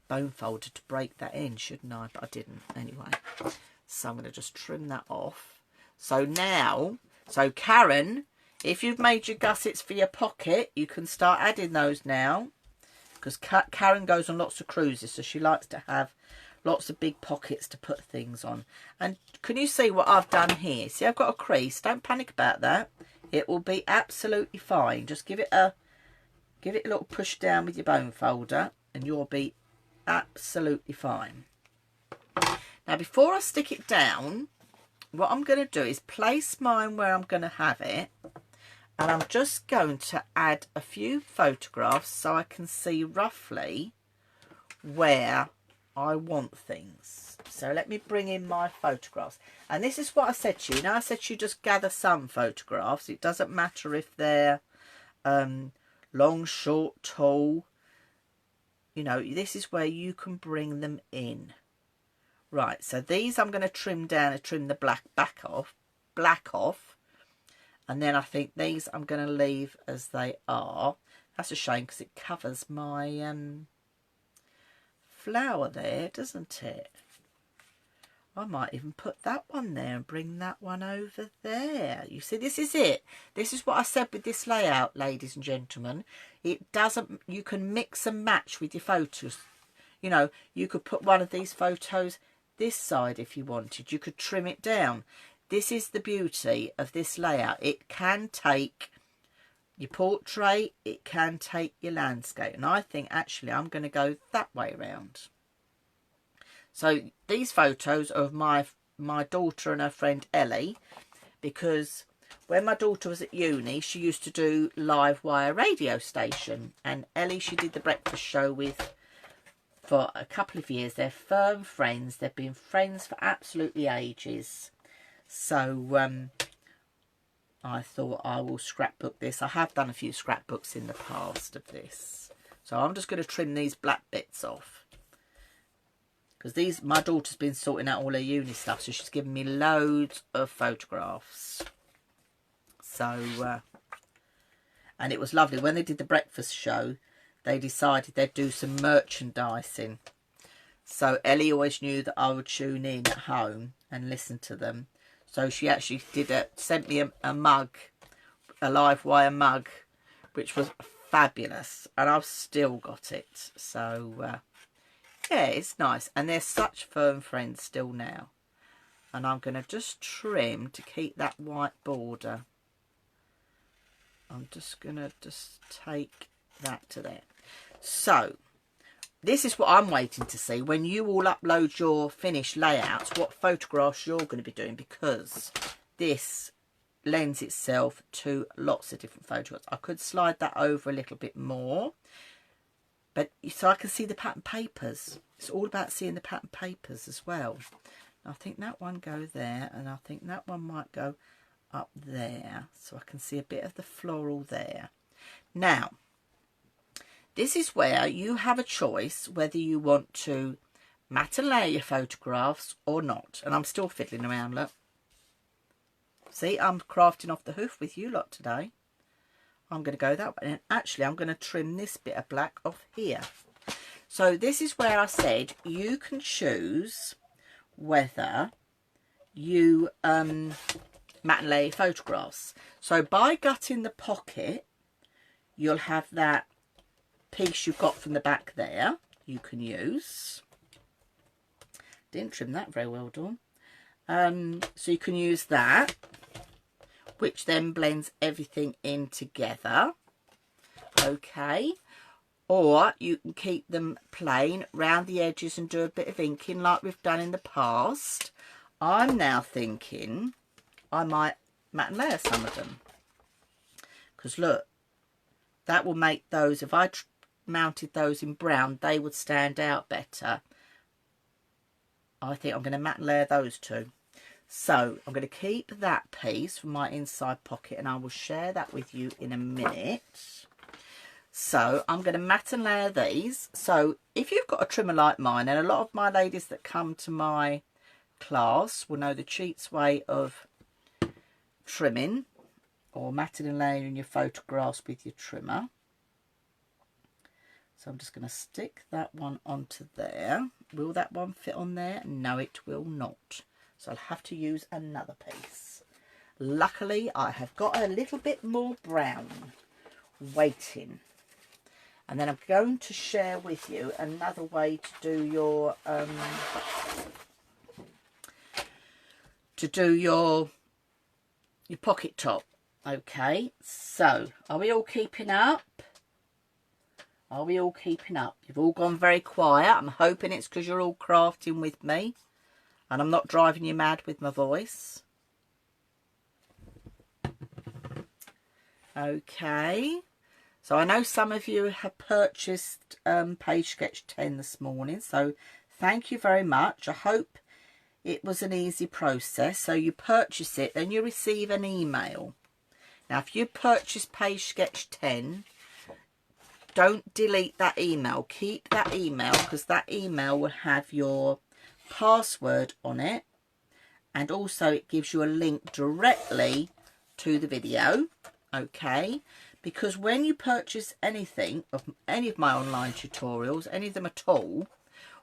bone folder to break that in, shouldn't I? But I didn't anyway. So I'm going to just trim that off. So now, so Karen, if you've made your gussets for your pocket, you can start adding those now. Because Karen goes on lots of cruises, so she likes to have lots of big pockets to put things on. And can you see what I've done here? See, I've got a crease. Don't panic about that. It will be absolutely fine. Just give it a little push down with your bone folder and you'll be absolutely fine. Now, before I stick it down, what I'm going to do is place mine where I'm going to have it. And I'm just going to add a few photographs so I can see roughly where I want things. So let me bring in my photographs. And this is what I said to you. Now, I said to you just gather some photographs. It doesn't matter if they're long, short, tall. You know, this is where you can bring them in. Right, so these I'm going to trim down and trim the black off. And then I think these I'm going to leave as they are. That's a shame because it covers my flower there, doesn't it? I might even put that one there and bring that one over there. You see, this is it. This is what I said with this layout, ladies and gentlemen. It doesn't, you can mix and match with your photos. You know, you could put one of these photos this side if you wanted. You could trim it down. This is the beauty of this layout. It can take your portrait, it can take your landscape. And I think actually I'm going to go that way around. So these photos are of my daughter and her friend Ellie, because when my daughter was at uni, she used to do live wire radio station. And Ellie, she did the breakfast show with for a couple of years. They're firm friends. They've been friends for absolutely ages. So I thought I will scrapbook this. I have done a few scrapbooks in the past of this. So I'm just going to trim these black bits off. Because my daughter's been sorting out all her uni stuff. So she's given me loads of photographs. So, and it was lovely. When they did the breakfast show, they decided they'd do some merchandising. So Ellie always knew that I would tune in at home and listen to them. So she actually sent me a mug, a live wire mug, which was fabulous. And I've still got it. So, yeah, it's nice. And they're such firm friends still now. and I'm going to just trim to keep that white border. I'm just going to take that to there. So this is what I'm waiting to see when you all upload your finished layouts, what photographs you're going to be doing, because this lends itself to lots of different photographs. I could slide that over a little bit more, but so I can see the pattern papers. It's all about seeing the pattern papers as well. I think that one go there, and I think that one might go up there, so I can see a bit of the floral there. Now, this is where you have a choice whether you want to matte and layer your photographs or not. And I'm still fiddling around, look. See, I'm crafting off the hoof with you lot today. I'm going to go that way. And actually, I'm going to trim this bit of black off here. So this is where I said you can choose whether you matte and layer photographs. So by gutting the pocket, you'll have that piece you've got from the back there you can use. Didn't trim that very well, Dawn. So you can use that, which then blends everything in together. Okay. Or you can keep them plain round the edges and do a bit of inking like we've done in the past. I'm now thinking I might matte and layer some of them. Because look, that will make those, if I mounted those in brown, they would stand out better. I think I'm going to matte and layer those two. So I'm going to keep that piece from my inside pocket, and I will share that with you in a minute. So I'm going to matte and layer these. So if you've got a trimmer like mine, and a lot of my ladies that come to my class will know the cheats way of trimming or matting and layering your photographs with your trimmer. So I'm just going to stick that one onto there. Will that one fit on there? No, it will not. So I'll have to use another piece. Luckily, I have got a little bit more brown waiting. And then I'm going to share with you another way to do your pocket top. Okay, so are we all keeping up? Are we all keeping up? You've all gone very quiet. I'm hoping it's because you're all crafting with me and I'm not driving you mad with my voice. Okay. So I know some of you have purchased Page Sketch 10 this morning. So thank you very much. I hope it was an easy process. So you purchase it, then you receive an email. Now if you purchase Page Sketch 10, don't delete that email. Keep that email, because that email will have your password on it. And also it gives you a link directly to the video. Okay. Because when you purchase anything, of any of my online tutorials, any of them at all,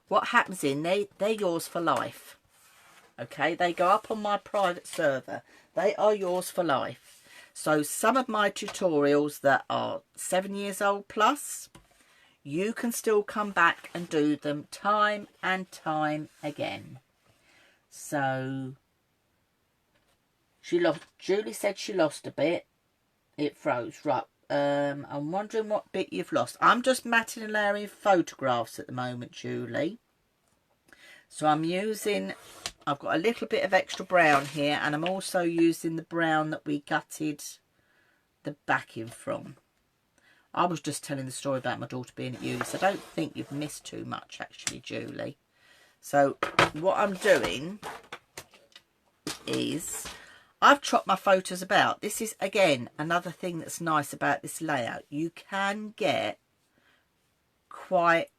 what happens in, they're yours for life. Okay, they go up on my private server. They are yours for life. So some of my tutorials that are 7 years old plus, you can still come back and do them time and time again. So Julie said she lost a bit. It froze. Right. I'm wondering what bit you've lost. I'm just matting and layering photographs at the moment, Julie. So I'm using, I've got a little bit of extra brown here, and I'm also using the brown that we gutted the backing from. I was just telling the story about my daughter being at uni, so I don't think you've missed too much actually, Julie. So what I'm doing is I've chopped my photos about. This is, again, another thing that's nice about this layout. You can get quite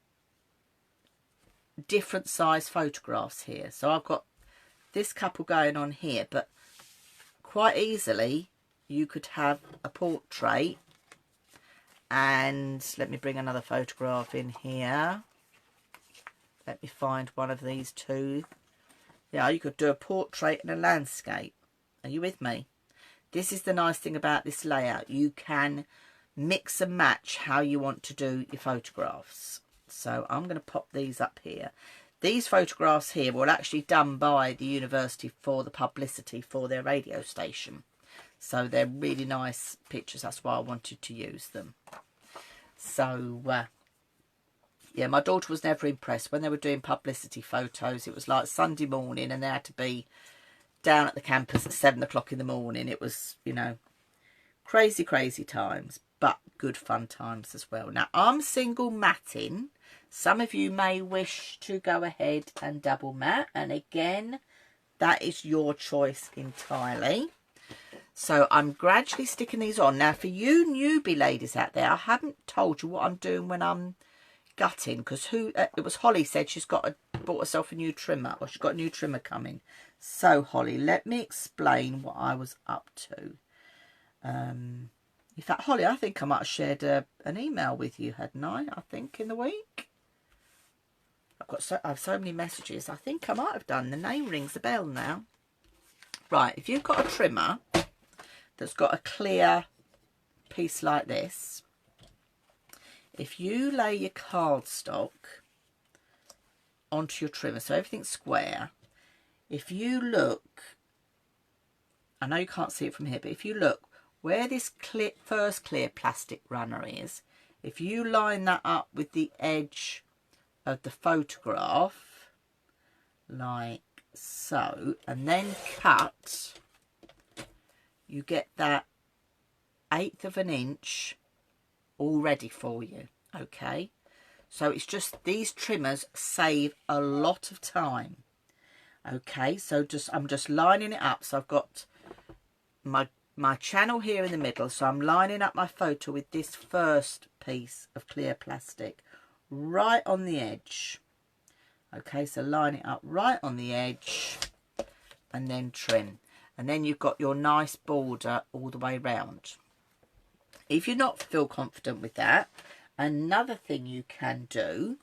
different size photographs here. So I've got this couple going on here, but quite easily you could have a portrait. And let me bring another photograph in here. Let me find one of these two. Yeah, you could do a portrait and a landscape. Are you with me? This is the nice thing about this layout. You can mix and match how you want to do your photographs. So I'm going to pop these up here. these photographs here were actually done by the university for the publicity for their radio station. So they're really nice pictures. That's why I wanted to use them. So, yeah, my daughter was never impressed. When they were doing publicity photos, it was like Sunday morning and they had to be down at the campus at 7 o'clock in the morning. It was, you know, crazy, crazy times, but good fun times as well. Now, I'm single matting. Some of you may wish to go ahead and double mat. And again, that is your choice entirely. So I'm gradually sticking these on. Now, for you newbie ladies out there, I haven't told you what I'm doing when I'm gutting, because it was Holly said she's bought herself a new trimmer, or she's got a new trimmer coming. So Holly, let me explain what I was up to. In fact, Holly, I think I might have shared an email with you, hadn't I? I think in the week. I have so many messages. I think I might have done. The name rings a bell now. Right, if you've got a trimmer that's got a clear piece like this, if you lay your cardstock onto your trimmer, so everything's square, if you look, I know you can't see it from here, but if you look where this first clear plastic runner is, if you line that up with the edge of the photograph, like so, and then cut, you get that 1/8 of an inch all ready for you. Okay, so it's just, these trimmers save a lot of time. Okay, so I'm just lining it up. So I've got my channel here in the middle, so I'm lining up my photo with this first piece of clear plastic right on the edge. Okay, so line it up right on the edge and then trim. And then you've got your nice border all the way round. If you're not feel confident with that, another thing you can do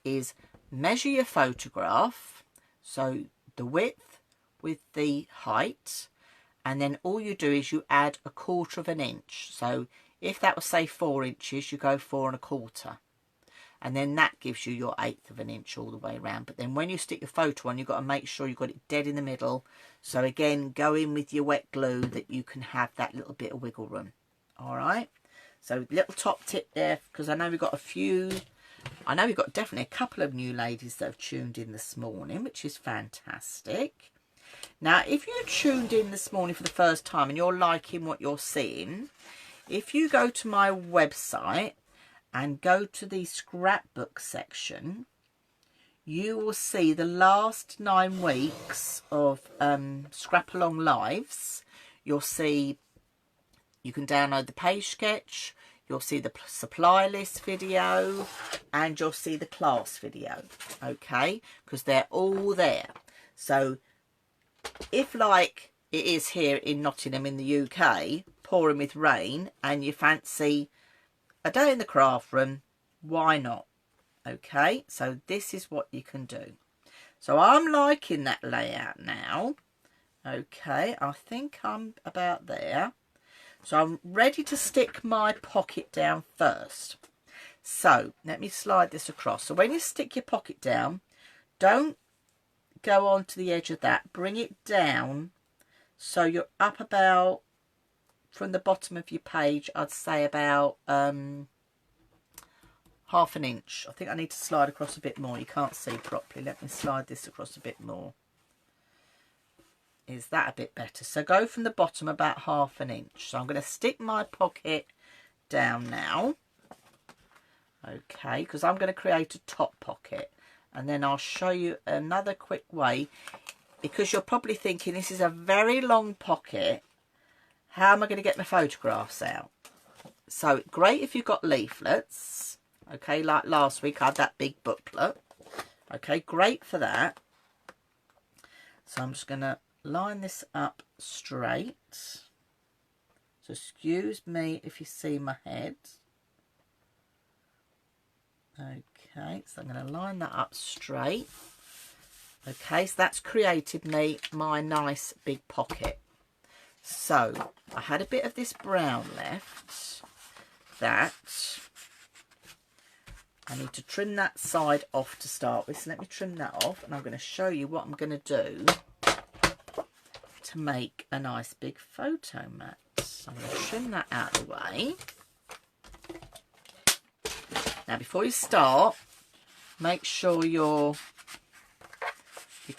is measure your photograph, so the width with the height, and then all you do is you add 1/4 of an inch. So if that was, say, 4 inches, you go 4 1/4. And then that gives you your 1/8 of an inch all the way around. But then when you stick your photo on, you've got to make sure you've got it dead in the middle. So again, go in with your wet glue that you can have that little bit of wiggle room. All right. So little top tip there, because I know we've got definitely a couple of new ladies that have tuned in this morning, which is fantastic. Now, if you tuned in this morning for the first time and you're liking what you're seeing, if you go to my website and go to the scrapbook section, you will see the last 9 weeks of Scrap Along Lives. You'll see, you can download the page sketch, you'll see the supply list video, and you'll see the class video, okay? Because they're all there. So if, like it is here in Nottingham in the UK, pouring with rain, and you fancy a day in the craft room, why not? Okay, so this is what you can do. So I'm liking that layout now. Okay, I think I'm about there. So I'm ready to stick my pocket down first. So let me slide this across. So when you stick your pocket down, don't go on to the edge of that. Bring it down so you're up about, from the bottom of your page, I'd say about 1/2 an inch. I think I need to slide across a bit more. You can't see properly. Let me slide this across a bit more. Is that a bit better? So go from the bottom about 1/2 an inch. So I'm going to stick my pocket down now. Okay, because I'm going to create a top pocket. And then I'll show you another quick way, because you're probably thinking this is a very long pocket. How am I going to get my photographs out? So great if you've got leaflets. Okay, like last week I had that big booklet. Okay, great for that. So I'm just going to line this up straight. So excuse me if you see my head. Okay, so I'm going to line that up straight. Okay, so that's created me my nice big pocket. So I had a bit of this brown left that I need to trim that side off to start with. So let me trim that off, and I'm going to show you what I'm going to do to make a nice big photo mat. So I'm going to trim that out of the way. Now before you start, make sure your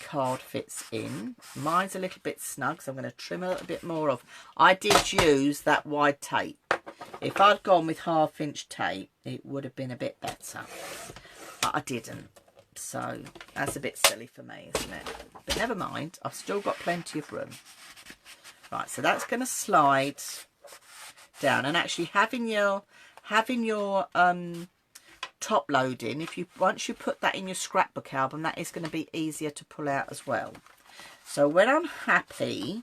card fits in. Mine's a little bit snug, so I'm going to trim a little bit more off. I did use that wide tape. If I'd gone with 1/2 inch tape, it would have been a bit better, but I didn't. So that's a bit silly for me, isn't it? But never mind, I've still got plenty of room. Right, so that's going to slide down, and actually having your top loading, once you put that in your scrapbook album, that is going to be easier to pull out as well. So when I'm happy,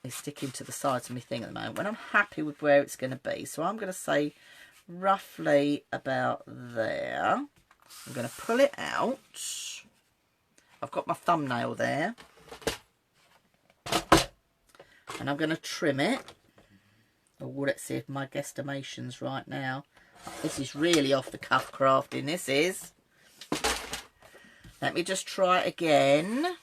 it's sticking to the sides of my thing at the moment, when I'm happy with where it's going to be, so I'm going to say roughly about there. I'm going to pull it out. I've got my thumbnail there, and I'm going to trim it. Oh, let's see if my guesstimation's right now. This is really off the cuff crafting, this is. Let me just try it again.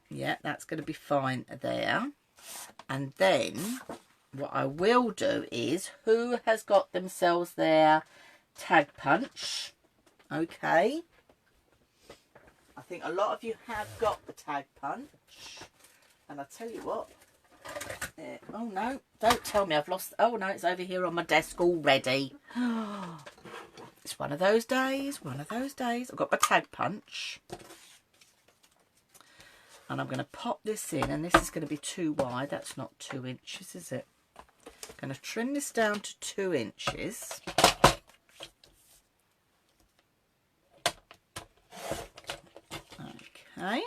Yeah, that's going to be fine there. And then what I will do is, who has got themselves their tag punch? Okay. I think a lot of you have got the tag punch. And I tell you what. Oh no, don't tell me I've lost. Oh no, it's over here on my desk already. It's one of those days, one of those days. I've got my tag punch. And I'm going to pop this in, and this is going to be too wide. That's not 2 inches, is it? I'm going to trim this down to 2 inches. Okay.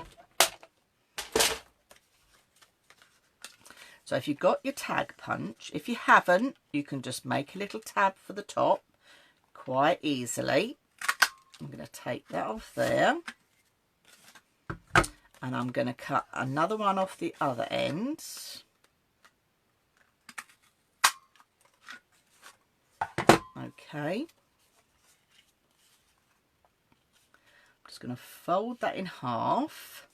So if you've got your tag punch, if you haven't, you can just make a little tab for the top quite easily. I'm going to take that off there. And I'm going to cut another one off the other end. Okay. I'm just going to fold that in half.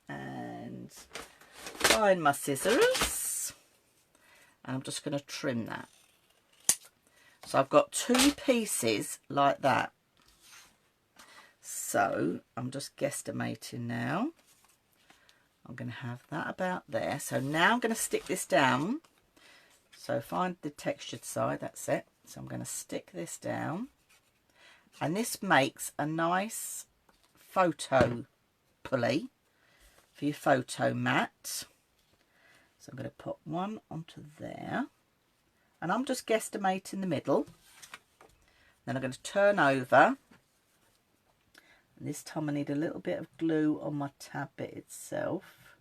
And find my scissors. And I'm just going to trim that. So I've got 2 pieces like that. So I'm just guesstimating now. I'm going to have that about there. So now I'm going to stick this down. So find the textured side, that's it. So I'm going to stick this down. And this makes a nice photo pulley for your photo mat. So I'm going to put one onto there. And I'm just guesstimating the middle. Then I'm going to turn over. And this time I need a little bit of glue on my tab bit itself.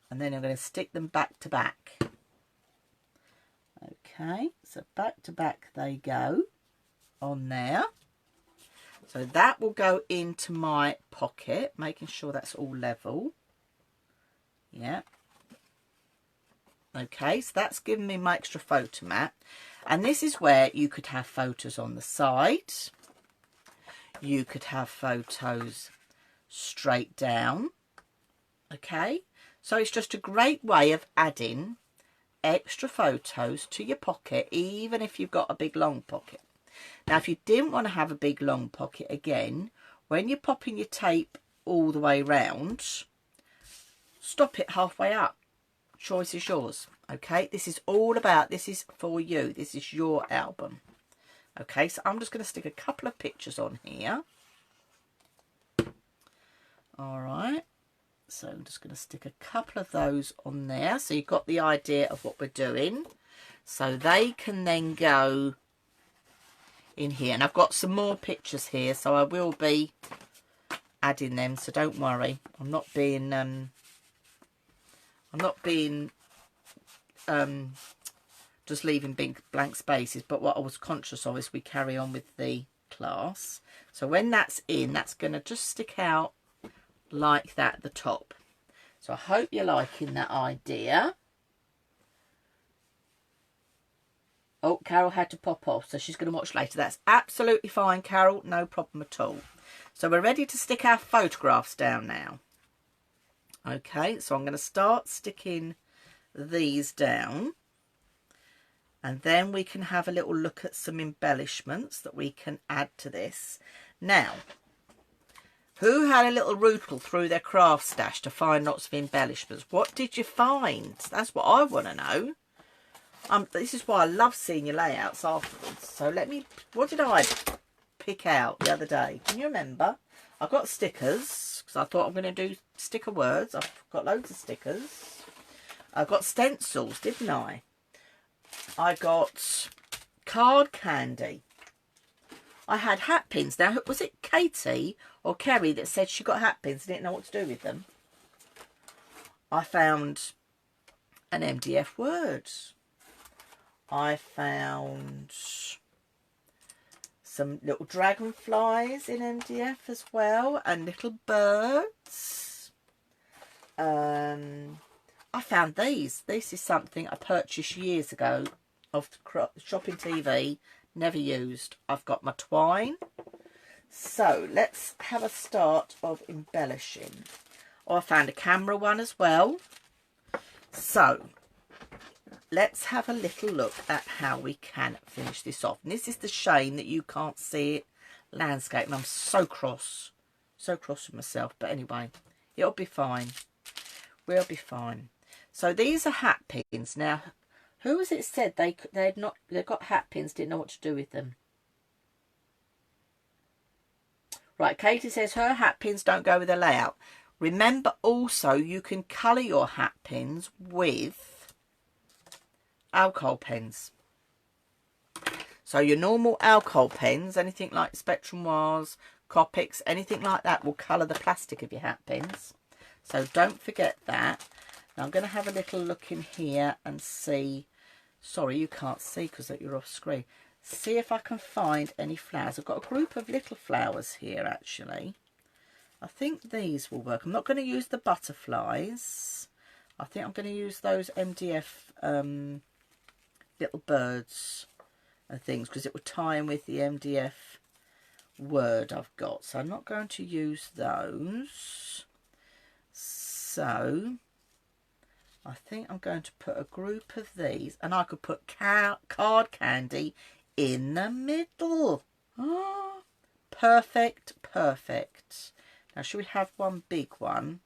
And then I'm going to stick them back to back. Okay, so back to back they go on there. So that will go into my pocket, making sure that's all level. Yeah. Okay, so that's giving me my extra photo mat. And this is where you could have photos on the side. You could have photos straight down. Okay, so it's just a great way of adding extra photos to your pocket, even if you've got a big long pocket. Now, if you didn't want to have a big long pocket, again, when you're popping your tape all the way round, stop it halfway up. Choice is yours. Okay, this is all about, this is for you. This is your album. Okay, so I'm just going to stick a couple of pictures on here. All right, so I'm just going to stick a couple of those on there. So you've got the idea of what we're doing. So they can then go in here. And I've got some more pictures here, so I will be adding them. So don't worry, I'm not being just leaving big blank spaces, but what I was conscious of is we carry on with the class. So when that's in, that's going to just stick out like that at the top. So I hope you're liking that idea. Oh, Carol had to pop off, so she's going to watch later. That's absolutely fine, Carol. No problem at all. So we're ready to stick our photographs down now. Okay, so I'm going to start sticking these down. And then we can have a little look at some embellishments that we can add to this. Now, who had a little rootle through their craft stash to find lots of embellishments? What did you find? That's what I want to know. This is why I love seeing your layouts afterwards. So let me, what did I pick out the other day? Can you remember? I got stickers, because I thought I'm going to do sticker words. I've got loads of stickers. I got stencils, didn't I? I got card candy. I had hat pins. Now, was it Katie or Kerry that said she got hat pins and didn't know what to do with them? I found an MDF word. I found some little dragonflies in MDF as well, and little birds. I found these. This is something I purchased years ago off the shopping TV, never used. I've got my twine. So let's have a start of embellishing. Oh, I found a camera one as well. So let's have a little look at how we can finish this off. And this is the shame that you can't see it landscape. And I'm so cross with myself. But anyway, it'll be fine. We'll be fine. So these are hat pins. Now, who was it said they got hat pins, didn't know what to do with them? Right, Katie says her hat pins don't go with the layout. Remember also you can colour your hat pins with alcohol pens. So your normal alcohol pens, anything like Spectrum Wars, Copics, anything like that will colour the plastic of your hat pins. So don't forget that. Now I'm going to have a little look in here and see. Sorry, you can't see because you're off screen. See if I can find any flowers. I've got a group of little flowers here actually. I think these will work. I'm not going to use the butterflies. I think I'm going to use those MDF little birds and things because it will tie in with the MDF word I've got. So I'm not going to use those. So I think I'm going to put a group of these, and I could put card candy in the middle. Oh, perfect, perfect. Now, should we have one big one?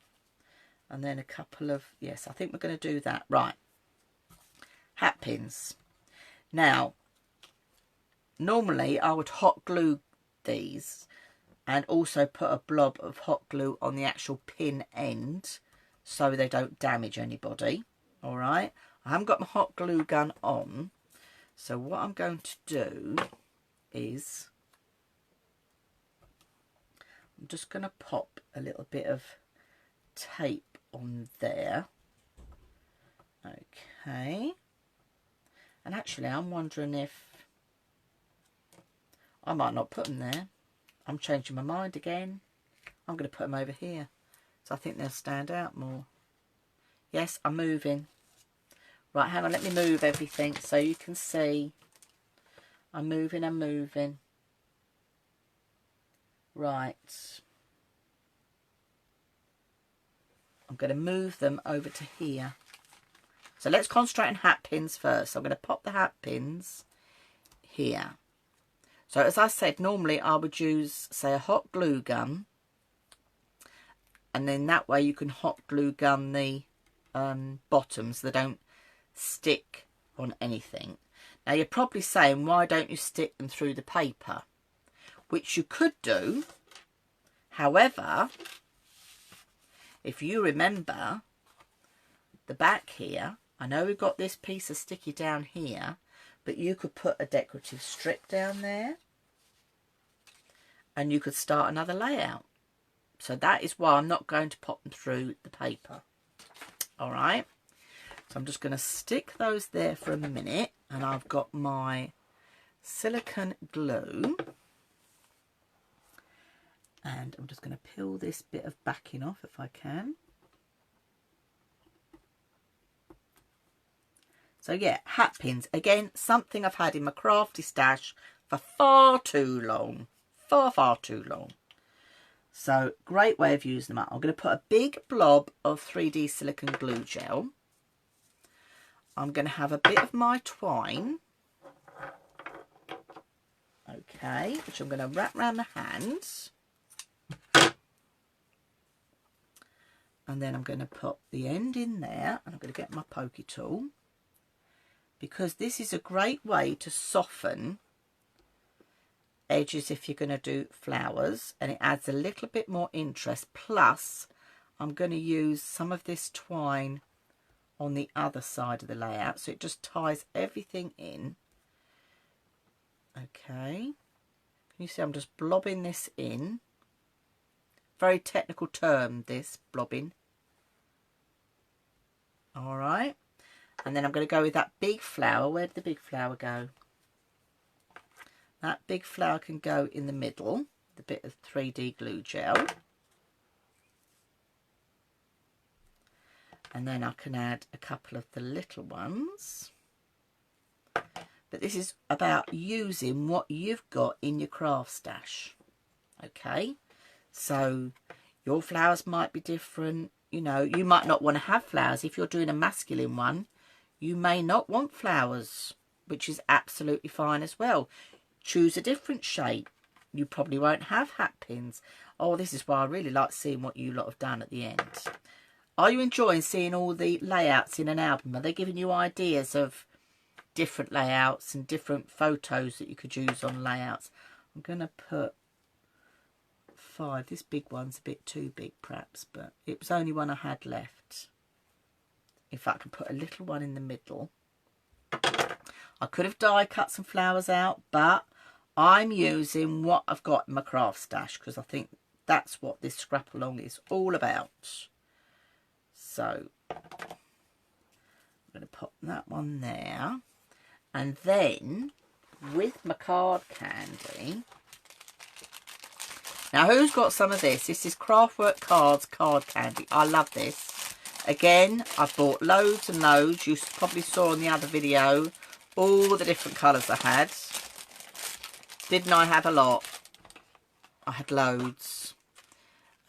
And then a couple of, yes, I think we're going to do that. Right. Hat pins. Now, normally I would hot glue these and also put a blob of hot glue on the actual pin end so they don't damage anybody. All right. I haven't got my hot glue gun on. So what I'm going to do is I'm just going to pop a little bit of tape on there. Okay. And actually I'm wondering if I might not put them there. I'm changing my mind again. I'm going to put them over here. So I think they'll stand out more. Yes, I'm moving. Right, hang on, let me move everything so you can see. I'm moving, I'm moving. Right. I'm going to move them over to here. So let's concentrate on hat pins first. So I'm going to pop the hat pins here. So as I said, normally I would use, say, a hot glue gun. And then that way you can hot glue gun the bottoms. They don't stick on anything. Now you're probably saying, why don't you stick them through the paper? Which you could do. However, if you remember the back here, I know we've got this piece of sticky down here, but you could put a decorative strip down there and you could start another layout. So that is why I'm not going to pop them through the paper. All right. So I'm just going to stick those there for a minute, and I've got my silicone glue. And I'm just going to peel this bit of backing off if I can. So yeah, hat pins. Again, something I've had in my crafty stash for far too long. Far too long. So great way of using them up. I'm going to put a big blob of 3D silicone glue gel. I'm going to have a bit of my twine. Okay, which I'm going to wrap around the hands. And then I'm going to put the end in there, and I'm going to get my pokey tool, because this is a great way to soften edges if you're going to do flowers, and it adds a little bit more interest. Plus I'm going to use some of this twine on the other side of the layout, so it just ties everything in. Okay, can you see I'm just blobbing this in? Very technical term, this blobbing. All right, and then I'm going to go with that big flower. Where did the big flower go? That big flower can go in the middle, the bit of 3D glue gel. And then I can add a couple of the little ones. But this is about using what you've got in your craft stash. Okay, so your flowers might be different. You know, you might not want to have flowers. If you're doing a masculine one, you may not want flowers, which is absolutely fine as well. Choose a different shape. You probably won't have hat pins. Oh, this is why I really like seeing what you lot have done at the end. Are you enjoying seeing all the layouts in an album? Are they giving you ideas of different layouts and different photos that you could use on layouts? I'm going to put 5. This big one's a bit too big perhaps, but it was only one I had left. In fact, I can put a little one in the middle. I could have die cut some flowers out, but I'm using what I've got in my craft stash, because I think that's what this scrap along is all about. So I'm going to pop that one there, and then with my card candy. Now, who's got some of this? This is Craftwork Cards card candy. I love this. Again, I've bought loads and loads. You probably saw in the other video all the different colours I had. Didn't I have a lot? I had loads.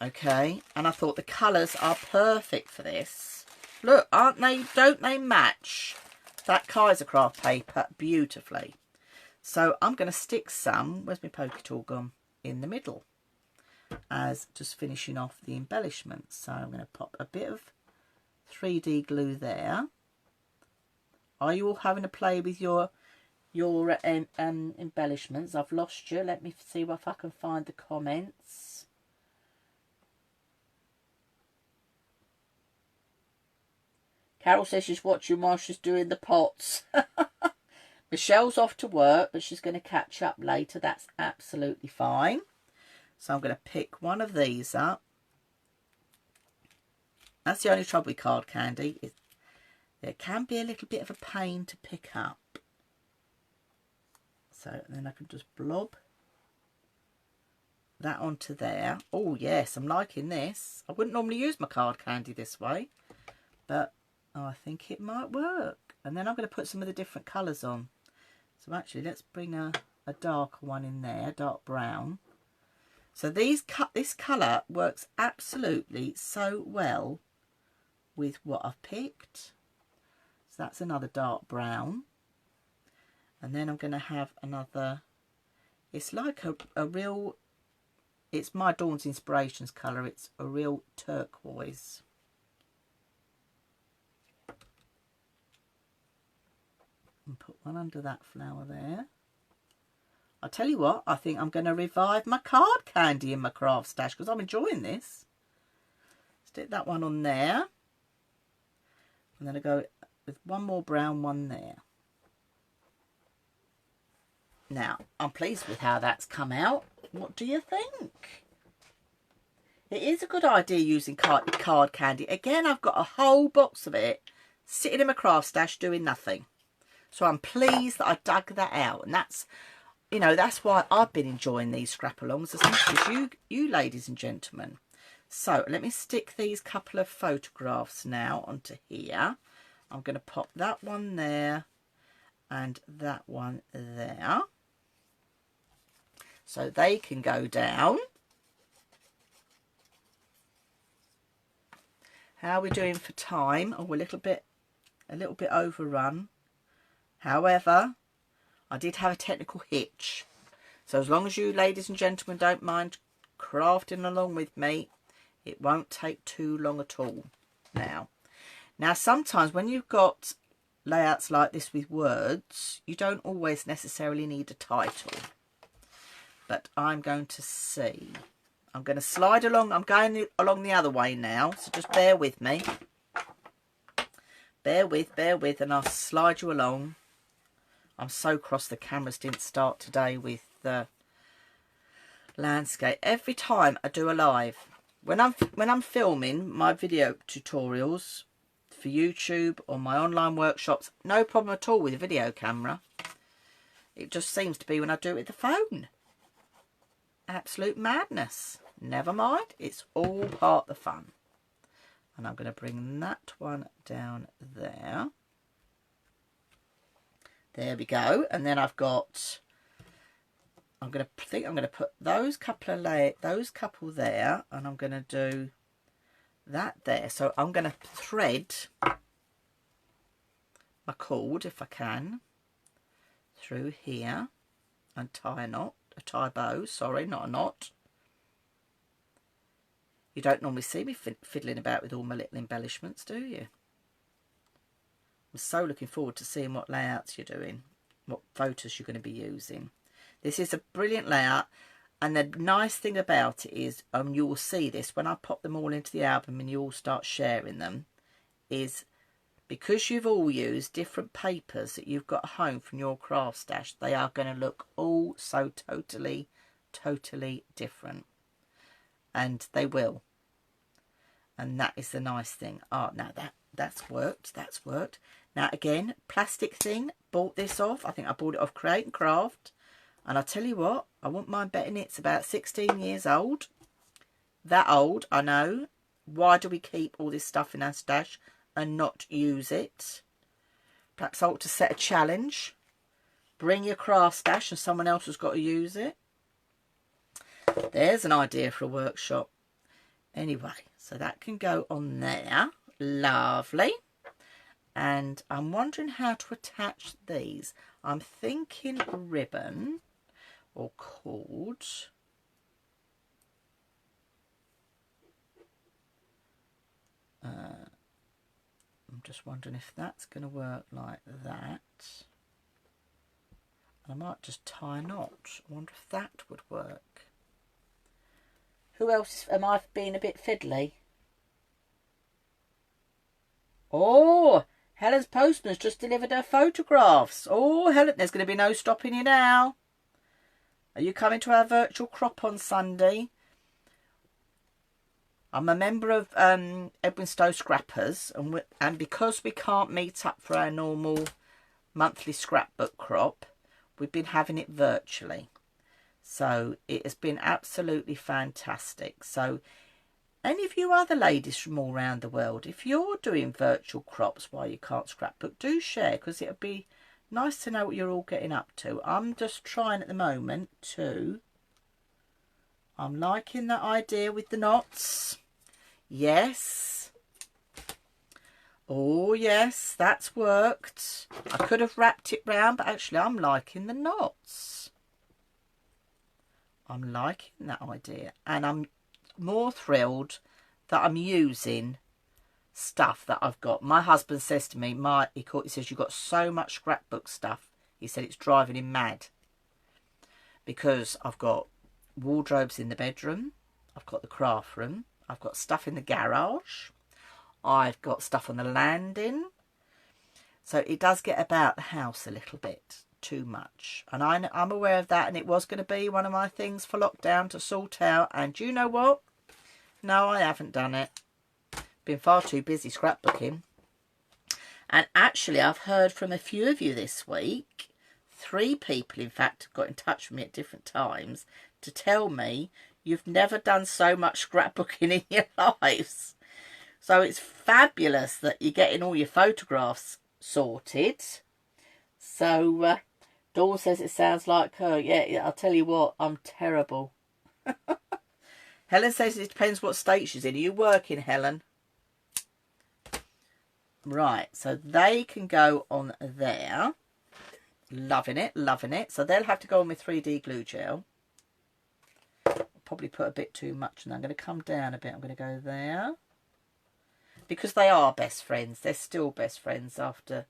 Okay, and I thought the colours are perfect for this. Look, aren't they? Don't they match that Kaisercraft paper beautifully? So I'm going to stick some, where's my pokey tool gone, in the middle, as just finishing off the embellishments. So I'm going to pop a bit of 3D glue there. Are you all having a play with your embellishments? I've lost you. Let me see if I can find the comments. Carol says she's watching while she's doing the pots. Michelle's off to work, but she's going to catch up later. That's absolutely fine. So I'm going to pick one of these up. That's the only trouble with card candy. It can be a little bit of a pain to pick up. So then I can just blob that onto there. Oh yes, I'm liking this. I wouldn't normally use my card candy this way, but I think it might work. And then I'm going to put some of the different colours on. So actually, let's bring a darker one in there, dark brown. So this colour works absolutely so well with what I've picked. So that's another dark brown. And then I'm going to have another, it's like a real, it's my Dawn's Inspirations colour. It's a real turquoise. And put one under that flower there. I'll tell you what, I think I'm going to revive my card candy in my craft stash, because I'm enjoying this. Stick that one on there. And then I go with one more brown one there. Now, I'm pleased with how that's come out. What do you think? It is a good idea using card candy. Again, I've got a whole box of it sitting in my craft stash doing nothing. So I'm pleased that I dug that out. And that's, you know, that's why I've been enjoying these scrap-alongs as much as you ladies and gentlemen. So let me stick these couple of photographs now onto here. I'm going to pop that one there and that one there, so they can go down. How are we doing for time? Oh, we're a little bit overrun. However, I did have a technical hitch. So as long as you ladies and gentlemen don't mind crafting along with me, it won't take too long at all. Now sometimes when you've got layouts like this with words, you don't always necessarily need a title. But I'm going to see. I'm going to slide along. I'm going along the other way now, so just bear with me. Bear with, and I'll slide you along. I'm so cross the cameras didn't start today with the landscape. Every time I do a live, when I'm filming my video tutorials for YouTube or my online workshops, no problem at all with a video camera. It just seems to be when I do it with the phone. Absolute madness. Never mind, it's all part of the fun. And I'm going to bring that one down there. There we go. And then I've got, I'm going to put those couple there, and I'm going to do that there. So I'm going to thread my cord, if I can, through here and tie a bow, sorry, not a knot. You don't normally see me fiddling about with all my little embellishments, do you? I'm so looking forward to seeing what layouts you're doing, what photos you're going to be using. This is a brilliant layout, and the nice thing about it is, you will see this when I pop them all into the album and you all start sharing them, is because you've all used different papers that you've got home from your craft stash, they are going to look all so totally different. And they will. And that is the nice thing. Oh, now that's worked. That's worked. Now again, plastic thing. Bought this off. I think I bought it off Create and Craft. And I tell you what, I wouldn't mind betting it's about 16 years old. That old, I know. Why do we keep all this stuff in our stash and not use it? Perhaps I ought to set a challenge. Bring your craft stash and someone else has got to use it. There's an idea for a workshop. Anyway, so that can go on there. Lovely. And I'm wondering how to attach these. I'm thinking ribbon or cord. I'm just wondering if that's going to work like that. And I might just tie a knot. I wonder if that would work. Who else am I being a bit fiddly? Oh, Helen's postman's just delivered her photographs. Oh, Helen, there's going to be no stopping you now. Are you coming to our virtual crop on Sunday? I'm a member of Edwin Stowe Scrappers, and because we can't meet up for our normal monthly scrapbook crop, we've been having it virtually. So it has been absolutely fantastic. So any of you other ladies from all around the world, if you're doing virtual crops while you can't scrapbook, do share, because it'll be nice to know what you're all getting up to. I'm just trying at the moment to... I'm liking that idea with the knots. Yes. Oh, yes, that's worked. I could have wrapped it round, but actually I'm liking the knots. I'm liking that idea. And I'm more thrilled that I'm using stuff that I've got. My husband says to me, he says, you've got so much scrapbook stuff. He said it's driving him mad. Because I've got wardrobes in the bedroom. I've got the craft room. I've got stuff in the garage. I've got stuff on the landing. So it does get about the house a little bit too much. And I'm aware of that. And it was going to be one of my things for lockdown to sort out. And you know what? No, I haven't done it. Been far too busy scrapbooking. And actually, I've heard from a few of you this week. 3 people, in fact, have got in touch with me at different times to tell me you've never done so much scrapbooking in your lives. So it's fabulous that you're getting all your photographs sorted. So Dawn says it sounds like her. Yeah, I'll tell you what, I'm terrible. Helen says it depends what state she's in. Are you working, Helen? Right, so they can go on there. Loving it, loving it. So they'll have to go on with 3D glue gel. I'll probably put a bit too much, and I'm going to come down a bit. I'm going to go there. Because they are best friends. They're still best friends after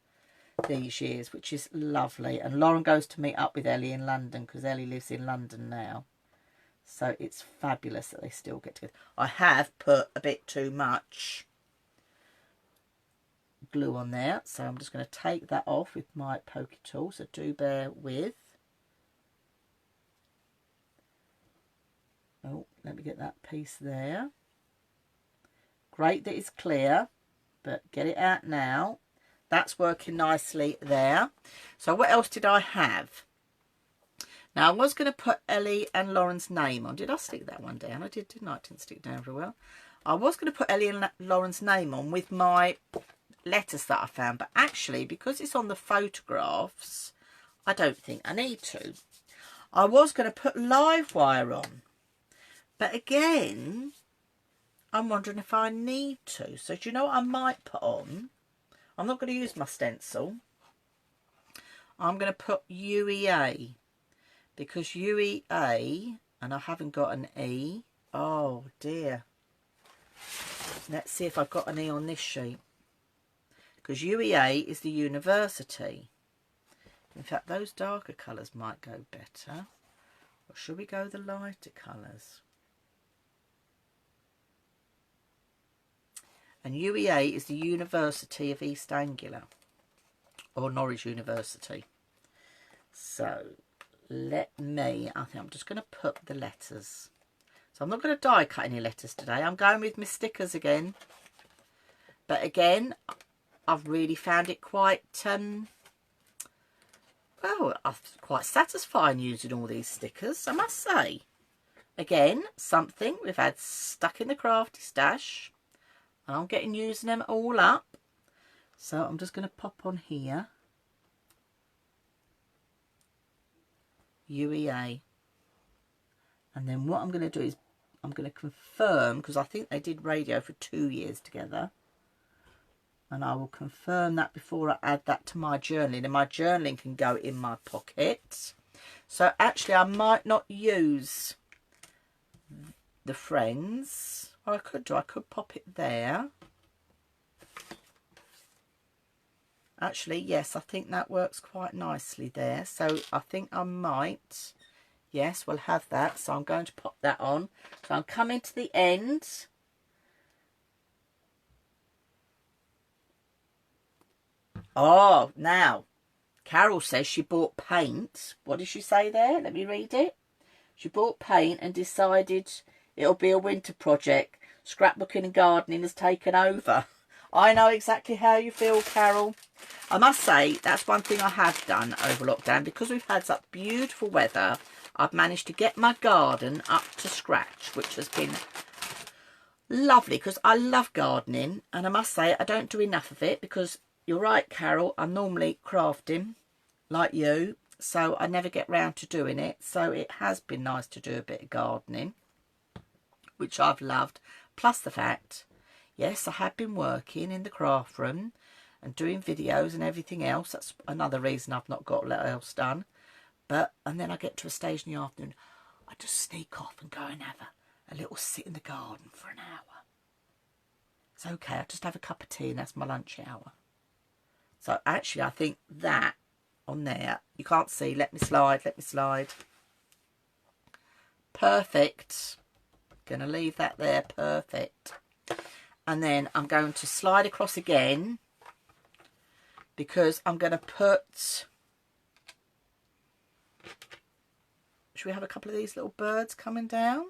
these years, which is lovely. And Lauren goes to meet up with Ellie in London because Ellie lives in London now. So it's fabulous that they still get together. I have put a bit too much glue on there, so I'm just going to take that off with my pokey tool, so do bear with. Oh, let me get that piece there. Great that it's clear, but get it out now. That's working nicely there. So what else did I have? Now I was going to put Ellie and Lauren's name on. Did I stick that one down? I did, didn't I? It didn't stick down very well. I was going to put Ellie and Lauren's name on with my letters that I found, but actually because it's on the photographs I don't think I need to. I was going to put live wire on, but again I'm wondering if I need to. So do you know what I might put on? I'm not going to use my stencil. I'm going to put UEA, because UEA, and I haven't got an E. Oh dear, let's see if I've got an E on this sheet. Because UEA is the university. In fact, those darker colours might go better. Or should we go the lighter colours? And UEA is the University of East Anglia. Or Norwich University. So, I think I'm just going to put the letters. So I'm not going to die cut any letters today. I'm going with my stickers again. But again, I've really found it quite, well, quite satisfying using all these stickers, I must say. Again, something we've had stuck in the crafty stash. And I'm getting using them all up. So I'm just going to pop on here. UEA. And then what I'm going to do is I'm going to confirm, because I think they did radio for 2 years together. And I will confirm that before I add that to my journaling. And my journaling can go in my pocket. So actually I might not use the friends. Or I could do. I could pop it there. Actually, yes, I think that works quite nicely there. So I think I might. Yes, we'll have that. So I'm going to pop that on. So I'm coming to the end. Oh, now, Carol says she bought paint. What did she say there? Let me read it. She bought paint and decided it'll be a winter project. Scrapbooking and gardening has taken over. I know exactly how you feel, Carol. I must say, that's one thing I have done over lockdown. Because we've had such beautiful weather, I've managed to get my garden up to scratch, which has been lovely, because I love gardening. And I must say, I don't do enough of it, because you're right, Carol, I'm normally crafting like you, so I never get round to doing it. So it has been nice to do a bit of gardening, which I've loved. Plus the fact, yes, I have been working in the craft room and doing videos and everything else. That's another reason I've not got a lot else done. And then I get to a stage in the afternoon, I just sneak off and go and have a little sit in the garden for an hour. It's okay, I just have a cup of tea and that's my lunch hour. So actually I think that on there, you can't see, let me slide. Perfect. Gonna leave that there, perfect. And then I'm going to slide across again, because I'm going to put, should we have a couple of these little birds coming down?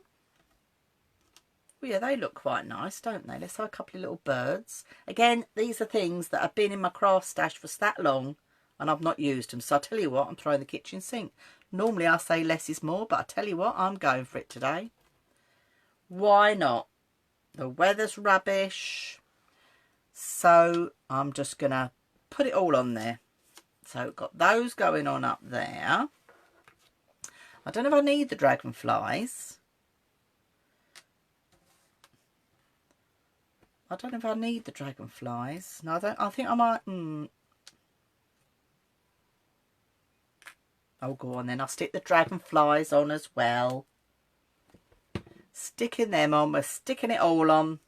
Well, yeah, they look quite nice, don't they? Let's have a couple of little birds. Again, these are things that have been in my craft stash for that long and I've not used them. So I'll tell you what, I'm throwing the kitchen sink. Normally I say less is more, but I tell you what, I'm going for it today. Why not? The weather's rubbish. So I'm just going to put it all on there. So got those going on up there. I don't know if I need the dragonflies. I don't know if I need the dragonflies. No, I don't. I think I might. Oh, go on then. I'll stick the dragonflies on as well. Sticking them on. We're sticking it all on.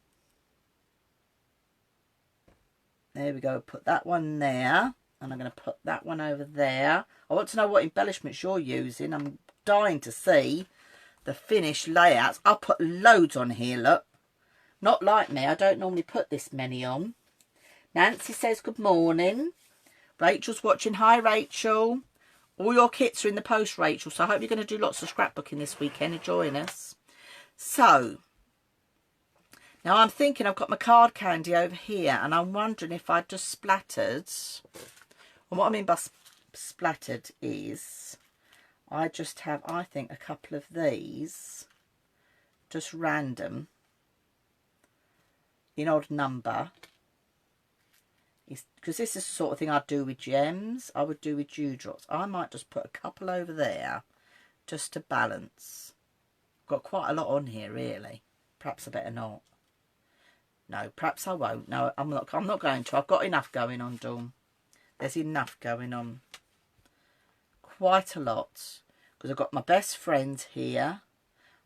There we go. Put that one there. And I'm going to put that one over there. I want to know what embellishments you're using. I'm dying to see the finished layouts. I'll put loads on here, look. Not like me. I don't normally put this many on. Nancy says good morning. Rachel's watching. Hi, Rachel. All your kits are in the post, Rachel. So I hope you're going to do lots of scrapbooking this weekend and join us. So, now I'm thinking I've got my card candy over here. And I'm wondering if I just splattered. And what I mean by splattered is I just have, I think, a couple of these. Just random. In odd number. Because this is the sort of thing I'd do with gems. I would do with dewdrops. I might just put a couple over there. Just to balance. Got quite a lot on here, really. Perhaps I better not. No, perhaps I won't. No, I'm not going to. I've got enough going on, Dawn. There's enough going on. Quite a lot. Because I've got my best friends here.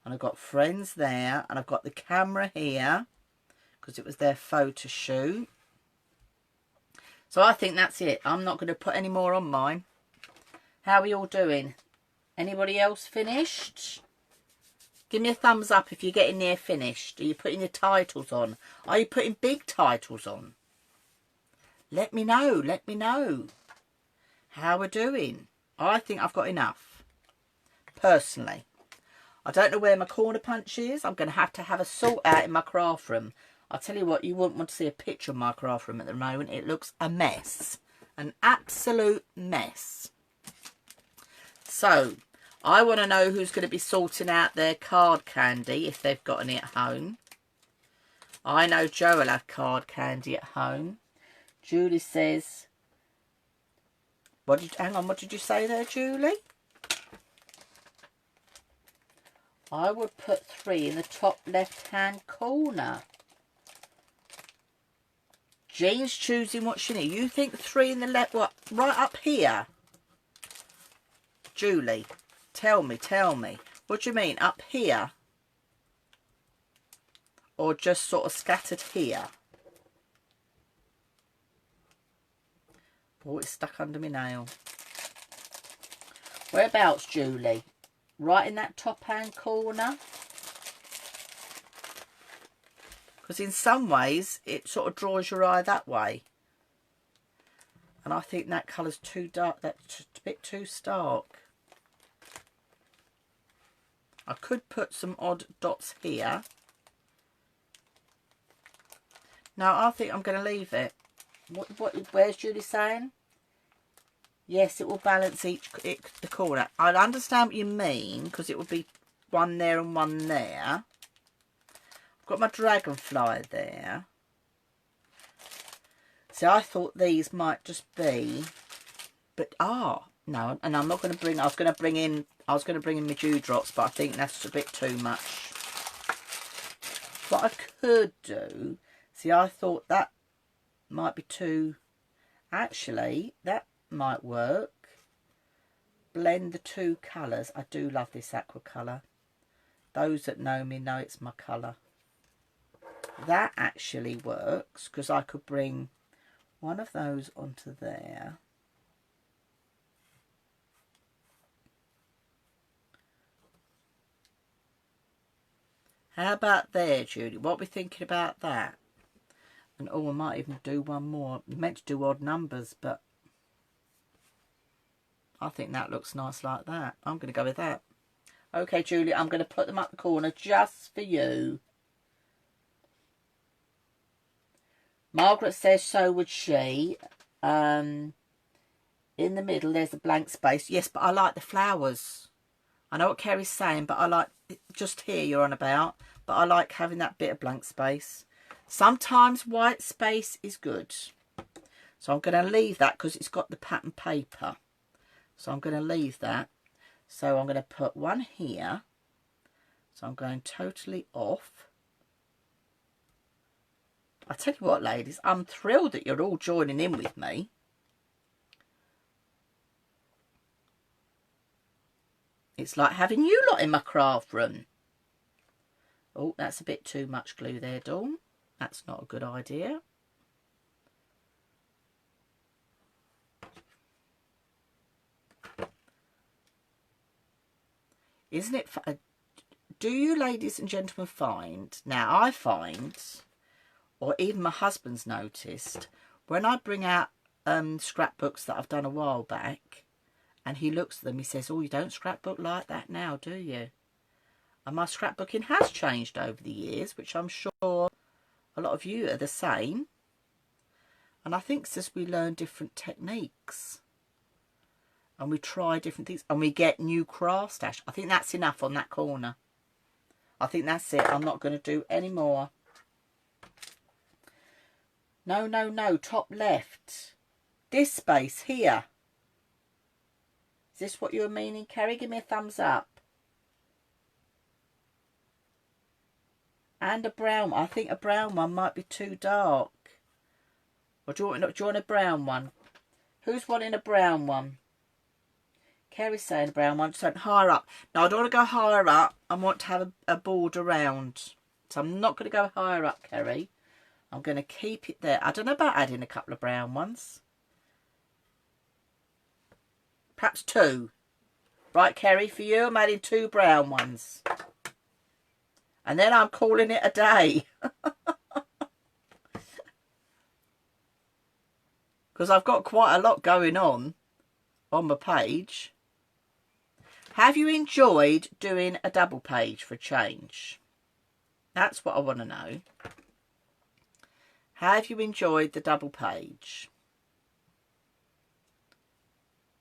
And I've got friends there. And I've got the camera here. Because it was their photo shoot. So I think that's it. I'm not going to put any more on mine. How are we all doing? Anybody else finished? Give me a thumbs up if you're getting near finished. Are you putting your titles on? Are you putting big titles on? Let me know. Let me know how we're doing. I think I've got enough. Personally. I don't know where my corner punch is. I'm going to have a sort out in my craft room. I'll tell you what, you wouldn't want to see a picture of my craft room at the moment. It looks a mess. An absolute mess. So, I want to know who's going to be sorting out their card candy if they've got any at home. I know Joe will have card candy at home. Julie says... hang on, what did you say there, Julie? I would put 3 in the top left-hand corner. Jean's choosing what she needs. You think 3 in the left, what, right up here? Julie, tell me. What do you mean, up here? Or just sort of scattered here? Oh, it's stuck under my nail. Whereabouts, Julie? Right in that top-hand corner? Because in some ways, it sort of draws your eye that way. And I think that colour's too dark. That's a bit too stark. I could put some odd dots here. No, I think I'm going to leave it. Where's Julie saying? Yes, it will balance the corner. I understand what you mean, because it would be one there and one there. I've got my dragonfly there. See, I thought these might just be, but no, and I'm not going to bring. I was going to bring in my dewdrops, but I think that's a bit too much. What I could do, see, I thought that might be too. Actually, that might work. Blend the 2 colours. I do love this aqua colour. Those that know me know it's my colour. That actually works, because I could bring one of those onto there. How about there, Julie? What are we thinking about that? And oh, I might even do one more. I meant to do odd numbers, but I think that looks nice like that. I'm going to go with that. Okay, Julie, I'm going to put them up the corner just for you. Margaret says so would she. In the middle, there's a blank space. Yes, but I like the flowers. I know what Kerry's saying, but I like, just here you're on about, but I like having that bit of blank space. Sometimes white space is good. So I'm going to leave that because it's got the pattern paper. So I'm going to leave that. So I'm going to put one here. So I'm going totally off. I tell you what, ladies, I'm thrilled that you're all joining in with me. It's like having you lot in my craft room. Oh, that's a bit too much glue there, Dawn. That's not a good idea. Isn't it fun? Do you ladies and gentlemen find, now I find, or even my husband's noticed, when I bring out scrapbooks that I've done a while back, and he looks at them, he says, oh, you don't scrapbook like that now, do you? And my scrapbooking has changed over the years, which I'm sure a lot of you are the same. And I think it's just we learn different techniques. And we try different things. And we get new craft stash. I think that's enough on that corner. I think that's it. I'm not going to do any more. No, no, no. Top left. This space here. Is this what you were meaning, Kerry? Give me a thumbs up. And a brown. I think a brown one might be too dark. Or do you want a brown one? Who's wanting a brown one? Kerry's saying a brown one. So higher up. Now I don't want to go higher up. I want to have a border around. So I'm not going to go higher up, Kerry. I'm going to keep it there. I don't know about adding a couple of brown ones. Perhaps 2. Right, Kerry, for you, I'm adding 2 brown ones. And then I'm calling it a day. Because I've got quite a lot going on my page. Have you enjoyed doing a double page for a change? That's what I want to know. Have you enjoyed the double page?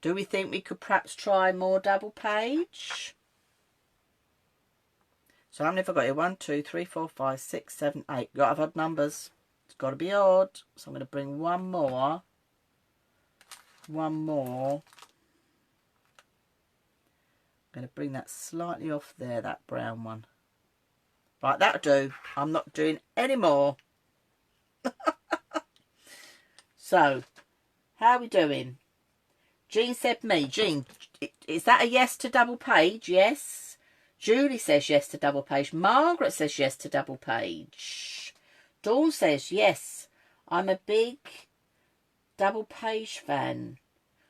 Do we think we could perhaps try more double page? So how many have I got here? 1, 2, 3, 4, 5, 6, 7, 8. Got to have odd numbers. It's got to be odd. So I'm going to bring one more. One more. I'm going to bring that slightly off there, that brown one. Right, that'll do. I'm not doing any more. So, how are we doing? Jean said me. Jean, is that a yes to double page? Yes. Julie says yes to double page. Margaret says yes to double page. Dawn says yes. I'm a big double page fan.